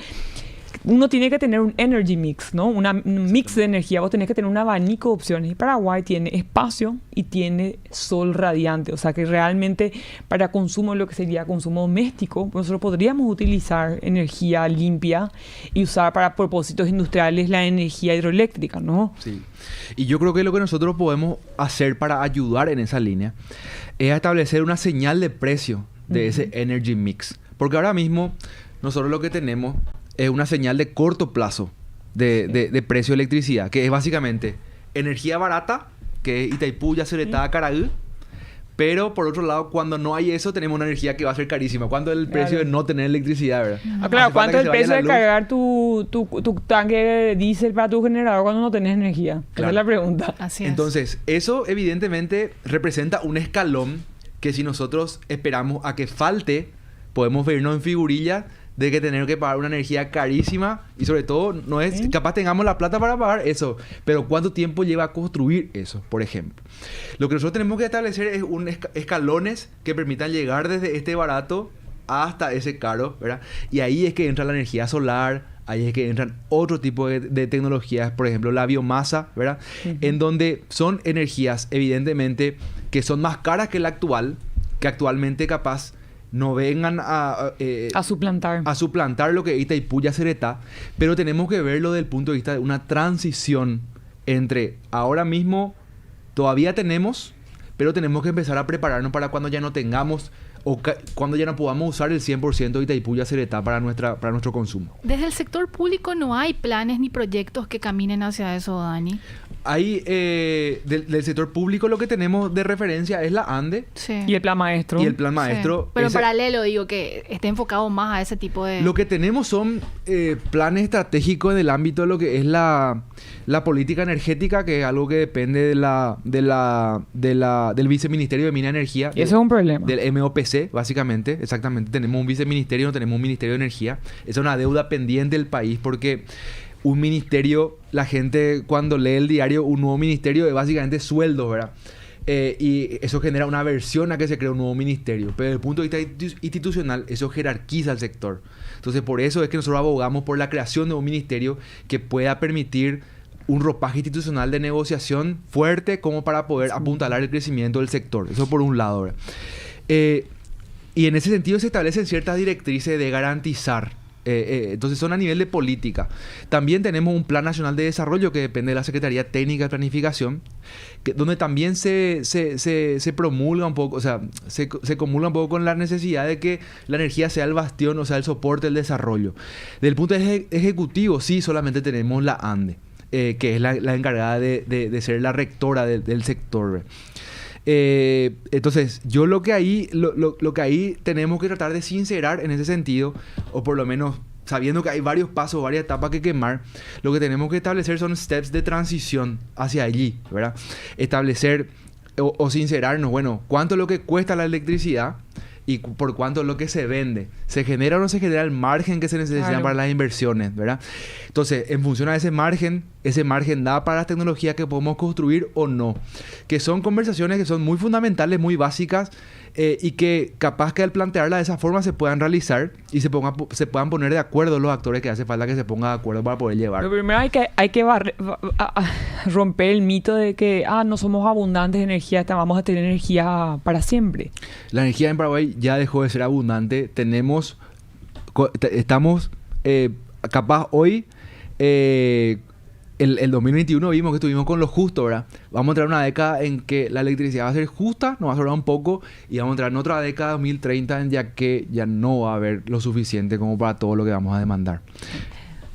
uno tiene que tener un energy mix, ¿no? Un mix de energía. Vos tenés que tener un abanico de opciones. Y Paraguay tiene espacio y tiene sol radiante. O sea que realmente para consumo, lo que sería consumo doméstico, nosotros podríamos utilizar energía limpia y usar para propósitos industriales la energía hidroeléctrica, ¿no? Sí. Y yo creo que lo que nosotros podemos hacer para ayudar en esa línea es establecer una señal de precio de ese energy mix. Porque ahora mismo nosotros lo que tenemos es una señal de corto plazo de precio de electricidad, que es básicamente energía barata, que es Itaipú, Yacyretá, Caraí. Pero por otro lado, cuando no hay eso, tenemos una energía que va a ser carísima. ¿Cuánto es el precio de no tener electricidad, verdad? Claro, ¿cuánto es el precio de cargar tu tanque de diésel para tu generador cuando no tenés energía? Claro. Esa es la pregunta. Así es. Entonces, eso evidentemente representa un escalón que si nosotros esperamos a que falte, podemos vernos en figurilla de que tener que pagar una energía carísima y sobre todo no es capaz tengamos la plata para pagar eso, pero ¿cuánto tiempo lleva a construir eso, por ejemplo? Lo que nosotros tenemos que establecer es escalones que permitan llegar desde este barato hasta ese caro, ¿verdad? Y ahí es que entra la energía solar, ahí es que entran otro tipo de tecnologías, por ejemplo la biomasa, ¿verdad? En donde son energías evidentemente que son más caras que la actual, que actualmente capaz no vengan a suplantar lo que Itaipú, Yacyretá, pero tenemos que verlo desde el punto de vista de una transición entre ahora mismo todavía tenemos, pero tenemos que empezar a prepararnos para cuando ya no tengamos o cuando ya no podamos usar el 100% de Itaipú, Yacyretá para nuestro consumo. Desde el sector público no hay planes ni proyectos que caminen hacia eso, Dani. Ahí, del sector público, lo que tenemos de referencia es la ANDE. Sí. Y el plan maestro. Y el plan maestro. Sí. Pero en paralelo, digo, que esté enfocado más a ese tipo de... Lo que tenemos son planes estratégicos en el ámbito de lo que es la política energética, que es algo que depende del Viceministerio de Minas y Energía. Y eso es un problema. Del MOPC, básicamente. Exactamente. Tenemos un viceministerio, no tenemos un ministerio de energía. Esa es una deuda pendiente del país porque... Un ministerio, la gente cuando lee el diario, un nuevo ministerio es básicamente sueldo, ¿verdad? Y eso genera una aversión a que se cree un nuevo ministerio. Pero desde el punto de vista institucional, eso jerarquiza el sector. Entonces, por eso es que nosotros abogamos por la creación de un ministerio que pueda permitir un ropaje institucional de negociación fuerte como para poder apuntalar el crecimiento del sector. Eso por un lado, ¿verdad? Y en ese sentido se establecen ciertas directrices de garantizar. Entonces son a nivel de política. También tenemos un Plan Nacional de Desarrollo que depende de la Secretaría Técnica de Planificación, donde también se promulga un poco, o sea, se comulga un poco con la necesidad de que la energía sea el bastión, o sea, el soporte del desarrollo. Desde el punto ejecutivo, sí, solamente tenemos la ANDE, que es la encargada de ser la rectora del sector. Entonces, yo lo que ahí tenemos que tratar de sincerar en ese sentido, o por lo menos sabiendo que hay varios pasos, varias etapas que quemar, lo que tenemos que establecer son steps de transición hacia allí, ¿verdad? Establecer o sincerarnos, bueno, cuánto es lo que cuesta la electricidad y por cuánto es lo que se vende. ¿Se genera o no se genera el margen que se necesita para las inversiones, ¿verdad? Entonces, en función a ese margen da para las tecnologías que podemos construir o no. Que son conversaciones que son muy fundamentales, muy básicas, y que capaz que al plantearla de esa forma se puedan realizar y se puedan poner de acuerdo los actores que hace falta que se pongan de acuerdo para poder llevar. Pero primero hay que romper el mito de que no somos abundantes de energía, vamos a tener energía para siempre. La energía en Paraguay ya dejó de ser abundante. Estamos capaz hoy... El 2021 vimos que estuvimos con lo justo, ¿verdad? Vamos a entrar en una década en que la electricidad va a ser justa, nos va a sobrar un poco, y vamos a entrar en otra década, 2030, en ya que ya no va a haber lo suficiente como para todo lo que vamos a demandar.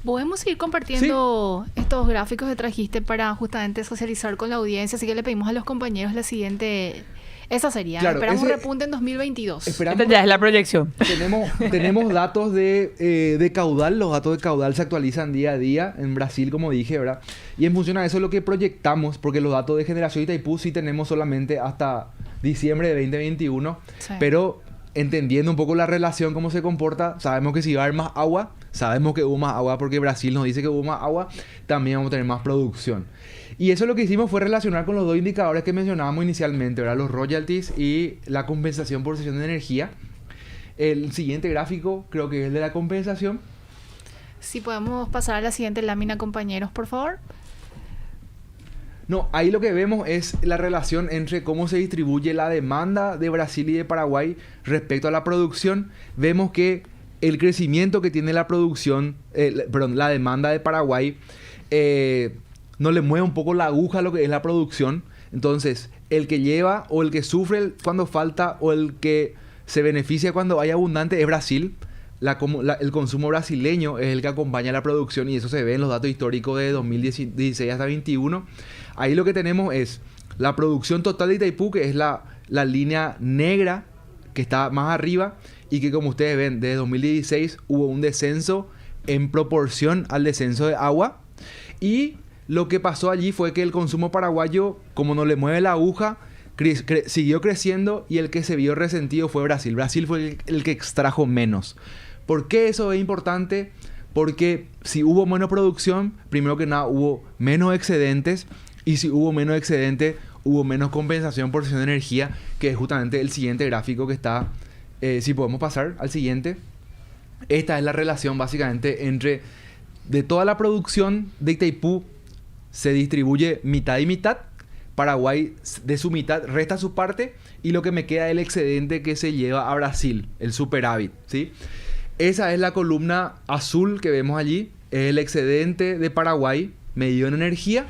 Podemos ir compartiendo estos gráficos que trajiste para justamente socializar con la audiencia, así que le pedimos a los compañeros la siguiente... Esa sería. Claro, esperamos un repunte en 2022. Esta ya es la proyección. Tenemos datos de caudal. Los datos de caudal se actualizan día a día en Brasil, como dije, ¿verdad? Y en función a eso es lo que proyectamos, porque los datos de generación Itaipú sí tenemos solamente hasta diciembre de 2021. Sí. Pero entendiendo un poco la relación, cómo se comporta, sabemos que si va a haber más agua, sabemos que hubo más agua porque Brasil nos dice que hubo más agua, también vamos a tener más producción. Y eso lo que hicimos fue relacionar con los dos indicadores que mencionábamos inicialmente, ¿verdad? Los royalties y la compensación por cesión de energía. El siguiente gráfico creo que es el de la compensación. Si podemos pasar a la siguiente lámina, compañeros, por favor. No, ahí lo que vemos es la relación entre cómo se distribuye la demanda de Brasil y de Paraguay respecto a la producción. Vemos que el crecimiento que tiene la producción, la demanda de Paraguay, no le mueve un poco la aguja a lo que es la producción. Entonces, el que lleva o el que sufre cuando falta o el que se beneficia cuando hay abundante es Brasil. El consumo brasileño es el que acompaña la producción y eso se ve en los datos históricos de 2016 hasta 2021. Ahí lo que tenemos es la producción total de Itaipú, que es la línea negra que está más arriba y que, como ustedes ven, desde 2016 hubo un descenso en proporción al descenso de agua. Y lo que pasó allí fue que el consumo paraguayo, como no le mueve la aguja, siguió creciendo y el que se vio resentido fue Brasil. Brasil fue el que extrajo menos. ¿Por qué eso es importante? Porque si hubo menos producción, primero que nada hubo menos excedentes, y si hubo menos excedente, hubo menos compensación por cesión de energía, que es justamente el siguiente gráfico que está, si podemos pasar al siguiente. Esta es la relación básicamente entre, de toda la producción de Itaipú, se distribuye mitad y mitad. Paraguay de su mitad resta su parte y lo que me queda es el excedente que se lleva a Brasil, el superávit, ¿sí? Esa es la columna azul que vemos allí, es el excedente de Paraguay medido en energía,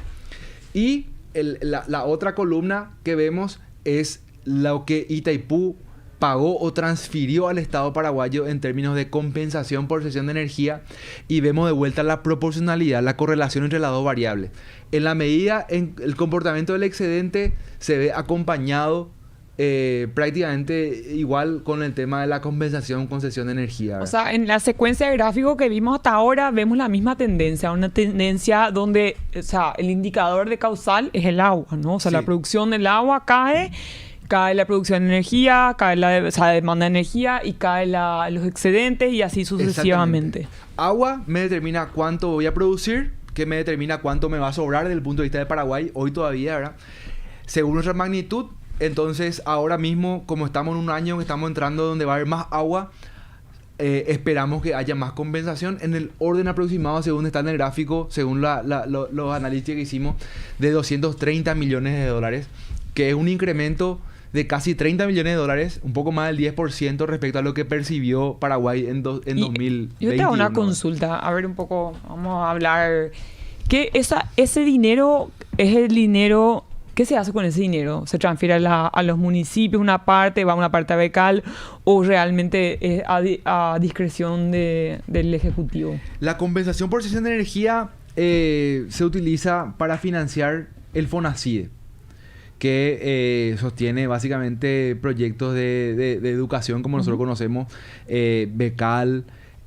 y la otra columna que vemos es lo que Itaipú pagó o transfirió al Estado paraguayo en términos de compensación por cesión de energía, y vemos de vuelta la proporcionalidad, la correlación entre las dos variables. En la medida en el comportamiento del excedente se ve acompañado prácticamente igual con el tema de la compensación con cesión de energía, ¿verdad? O sea, en la secuencia de gráfico que vimos hasta ahora vemos la misma tendencia, una tendencia donde, o sea, el indicador de causal es el agua, ¿no? O sea, sí, la producción del agua cae la producción de energía, cae la demanda de energía y cae los excedentes y así sucesivamente. Agua me determina cuánto voy a producir, que me determina cuánto me va a sobrar desde el punto de vista de Paraguay, hoy todavía, ¿verdad? Según nuestra magnitud. Entonces, ahora mismo, como estamos en un año que estamos entrando donde va a haber más agua, esperamos que haya más compensación en el orden aproximado, según está en el gráfico, según los análisis que hicimos, de 230 millones de dólares, que es un incremento de casi 30 millones de dólares, un poco más del 10% respecto a lo que percibió Paraguay en 2021. Yo te hago una consulta, a ver un poco, vamos a hablar, que ese dinero es el dinero... ¿Qué se hace con ese dinero? ¿Se transfiere a los municipios una parte, va a una parte a Becal o realmente es a discreción del Ejecutivo? La compensación por cesión de energía se utiliza para financiar el FONACIDE, que sostiene básicamente proyectos de educación como nosotros conocemos, Becal.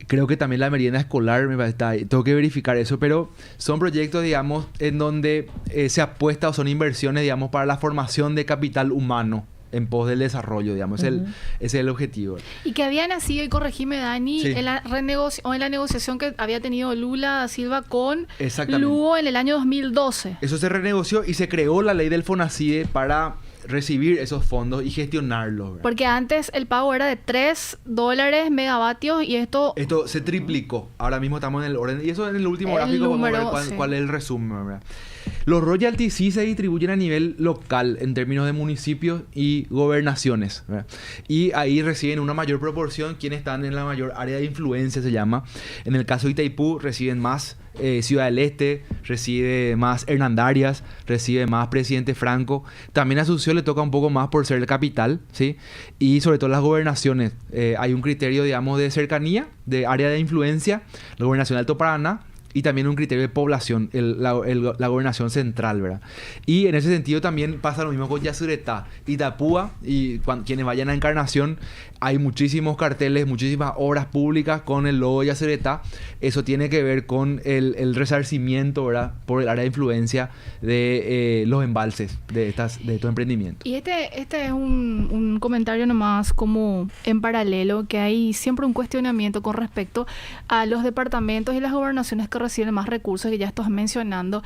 Creo que también la merienda escolar me parece, tengo que verificar eso, pero son proyectos, digamos, en donde se apuesta o son inversiones, digamos, para la formación de capital humano en pos del desarrollo, digamos. Ese es el objetivo. Y que había nacido, y corregime, Dani, sí, en la negociación que había tenido Lula da Silva con Lugo en el año 2012. Eso se renegoció y se creó la ley del FONACIDE para recibir esos fondos y gestionarlos, ¿verdad? Porque antes el pago era de $3 megavatios y esto se triplicó. Ahora mismo estamos en el orden, y eso en el último gráfico vamos a ver cuál es el resumen, ¿verdad? Los royalties sí se distribuyen a nivel local en términos de municipios y gobernaciones, ¿verdad? Y ahí reciben una mayor proporción quienes están en la mayor área de influencia, se llama. En el caso de Itaipú reciben más Ciudad del Este, recibe más Hernandarias, recibe más Presidente Franco. También a Asunción le toca un poco más por ser la capital, ¿sí? Y sobre todo las gobernaciones. Hay un criterio, digamos, de cercanía, de área de influencia, la gobernación de Alto Paraná, y también un criterio de población, la gobernación central, ¿verdad? Y en ese sentido también pasa lo mismo con Yacyretá, Itapúa, y quienes vayan a Encarnación, hay muchísimos carteles, muchísimas obras públicas con el logo de Yacyretá. Eso tiene que ver con el resarcimiento, ¿verdad?, por el área de influencia de los embalses de estos emprendimientos. Y este es un comentario nomás como en paralelo, que hay siempre un cuestionamiento con respecto a los departamentos y las gobernaciones que reciben más recursos, que ya estás mencionando,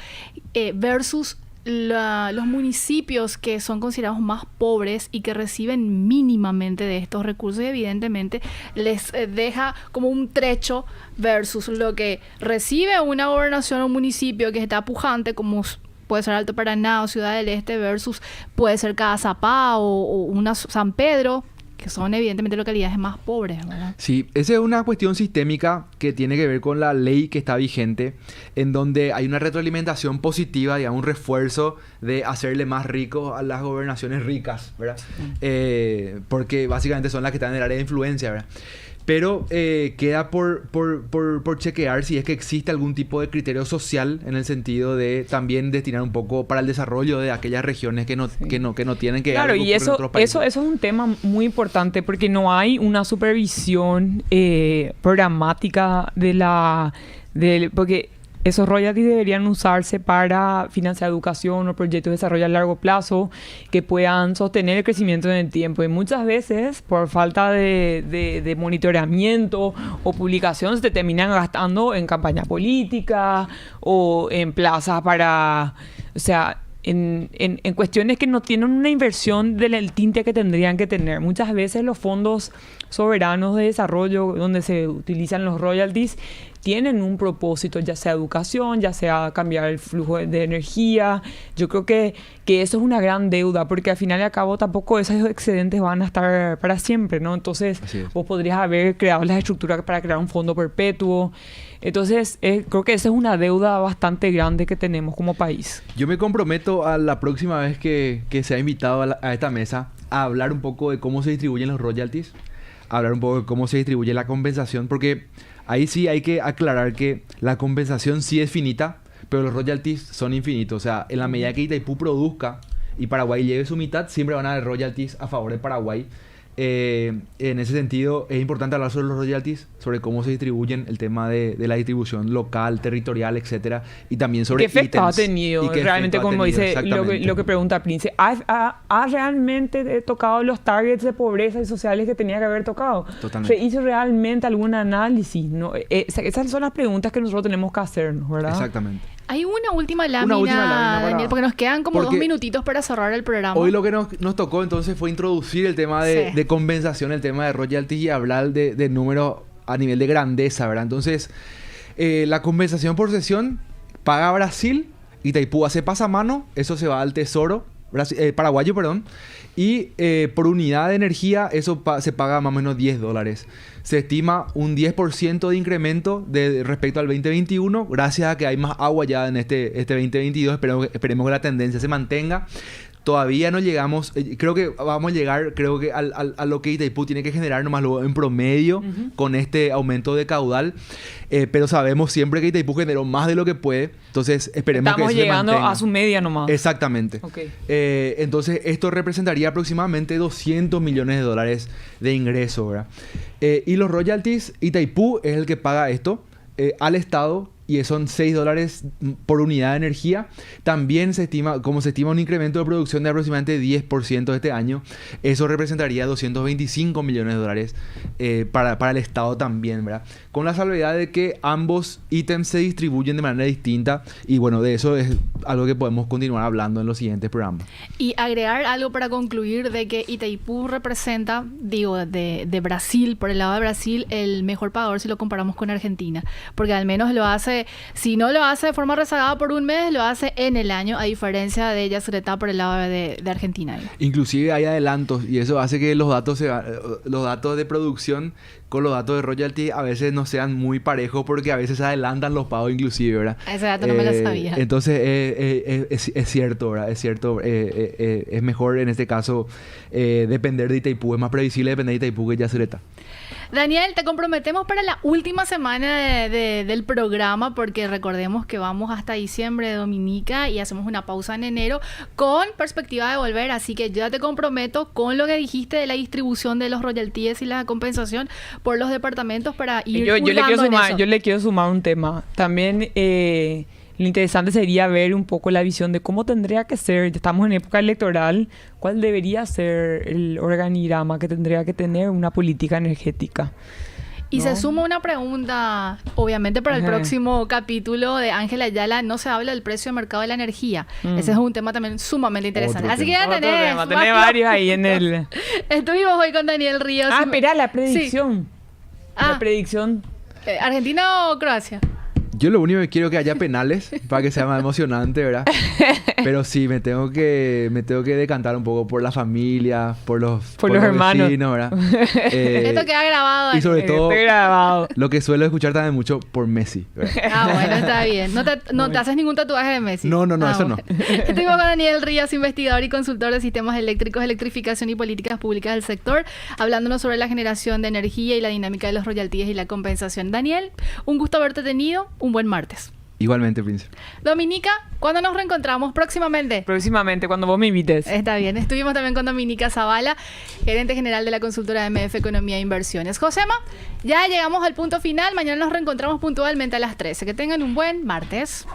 versus los municipios que son considerados más pobres y que reciben mínimamente de estos recursos, y evidentemente les deja como un trecho versus lo que recibe una gobernación o un municipio que está pujante, como puede ser Alto Paraná o Ciudad del Este, versus puede ser Cazapá o una San Pedro, que son evidentemente localidades más pobres, ¿verdad? Sí, esa es una cuestión sistémica que tiene que ver con la ley que está vigente, en donde hay una retroalimentación positiva, digamos, un refuerzo de hacerle más ricos a las gobernaciones ricas, ¿verdad? Porque básicamente son las que están en el área de influencia, ¿verdad? Pero queda por chequear si es que existe algún tipo de criterio social en el sentido de también destinar un poco para el desarrollo de aquellas regiones que no tienen que... Claro, y eso es un tema muy importante porque no hay una supervisión programática porque esos royalties deberían usarse para financiar educación o proyectos de desarrollo a largo plazo que puedan sostener el crecimiento en el tiempo. Y muchas veces, por falta de monitoreamiento o publicación, se terminan gastando en campaña política o en plazas para... O sea, en cuestiones que no tienen una inversión del tinte que tendrían que tener. Muchas veces los fondos soberanos de desarrollo donde se utilizan los royalties tienen un propósito, ya sea educación, ya sea cambiar el flujo de energía. Yo creo que eso es una gran deuda, porque al final y al cabo tampoco esos excedentes van a estar para siempre, ¿no? Entonces, vos podrías haber creado las estructuras para crear un fondo perpetuo. Entonces, creo que esa es una deuda bastante grande que tenemos como país. Yo me comprometo a la próxima vez que sea invitado a esta mesa a hablar un poco de cómo se distribuyen los royalties, a hablar un poco de cómo se distribuye la compensación, porque ahí sí hay que aclarar que la compensación sí es finita, pero los royalties son infinitos. O sea, en la medida que Itaipú produzca y Paraguay lleve su mitad, siempre van a haber royalties a favor de Paraguay. En ese sentido, es importante hablar sobre los royalties, sobre cómo se distribuyen, el tema de la distribución local, territorial, etcétera, y también sobre ¿qué efecto ítems, ha tenido? y qué Realmente, efecto ha como tenido, dice lo que pregunta Prince, ¿ha realmente tocado los targets de pobreza y sociales que tenía que haber tocado? Totalmente. ¿Se hizo realmente algún análisis? ¿No? Esas son las preguntas que nosotros tenemos que hacernos, ¿verdad? Exactamente. Hay una última lámina, Daniel, porque nos quedan como 2 minutitos para cerrar el programa. Hoy lo que nos tocó entonces fue introducir el tema de compensación, el tema de royalties y hablar de números a nivel de grandeza, ¿verdad? Entonces, la compensación por sesión paga Brasil, Itaipú hace pasamano, eso se va al tesoro paraguayo, perdón, y por unidad de energía eso se paga más o menos $10. Se estima un 10% de incremento respecto al 2021, gracias a que hay más agua ya en este 2022. Esperemos que la tendencia se mantenga. Todavía no llegamos, creo que vamos a llegar, a lo que Itaipú tiene que generar nomás luego en promedio con este aumento de caudal. Pero sabemos siempre que Itaipú generó más de lo que puede. Entonces esperemos que eso se mantenga. Estamos llegando a su media nomás. Exactamente. Okay. Entonces esto representaría aproximadamente $200 millones de ingreso, ¿verdad? Y los royalties, Itaipú es el que paga esto al Estado, y son $6 por unidad de energía. También se estima un incremento de producción de aproximadamente 10% este año, eso representaría $225 millones para el Estado también, ¿verdad? Con la salvedad de que ambos ítems se distribuyen de manera distinta, y bueno, de eso es algo que podemos continuar hablando en los siguientes programas. Y agregar algo para concluir, de que Itaipú representa, de Brasil, por el lado de Brasil, el mejor pagador si lo comparamos con Argentina, porque al menos lo hace, si no lo hace de forma rezagada por un mes, lo hace en el año, a diferencia de Yacyretá por el lado de Argentina. Inclusive hay adelantos, y eso hace que los datos de producción con los datos de royalty a veces no sean muy parejos, porque a veces se adelantan los pagos inclusive, ¿verdad? Ese dato no me lo sabía. Entonces es cierto, ¿verdad? Es cierto. Es mejor en este caso depender de Itaipú. Es más previsible depender de Itaipú que Yacyretá. Daniel, te comprometemos para la última semana del programa, porque recordemos que vamos hasta diciembre de Dominica y hacemos una pausa en enero con perspectiva de volver, así que ya te comprometo con lo que dijiste de la distribución de los royalties y la compensación por los departamentos para ir yo le quiero sumar un tema. También lo interesante sería ver un poco la visión de cómo tendría que ser, estamos en época electoral, cuál debería ser el organigrama que tendría que tener una política energética. Y ¿no? se suma una pregunta, obviamente para el próximo capítulo de Ángela Ayala, no se habla del precio de mercado de la energía. Ese es un tema también sumamente interesante. Otro Así que tema. ya tenés. Otro tema, tenés varios ahí en el... Estuvimos hoy con Daniel Ríos. espera, la predicción. Sí. La predicción. ¿Argentina o Croacia? Yo lo único que quiero es que haya penales para que sea más emocionante, ¿verdad? Pero sí, me tengo que decantar un poco por la familia, por los hermanos. vecinos, ¿verdad? Esto queda grabado. Y sobre todo, grabado. lo que suelo escuchar también mucho por Messi, ¿verdad? Bueno, está bien. No te haces ningún tatuaje de Messi. No, eso no. Estuvimos con Daniel Ríos, investigador y consultor de sistemas eléctricos, electrificación y políticas públicas del sector, hablándonos sobre la generación de energía y la dinámica de los royalties y la compensación. Daniel, un gusto haberte tenido. Un buen martes. Igualmente, Príncipe. Dominica, ¿cuándo nos reencontramos? Próximamente. Próximamente, cuando vos me invites. Está bien. Estuvimos también con Dominica Zavala, gerente general de la consultora MF Economía e Inversiones. Josema, ya llegamos al punto final. Mañana nos reencontramos puntualmente a las 13. Que tengan un buen martes.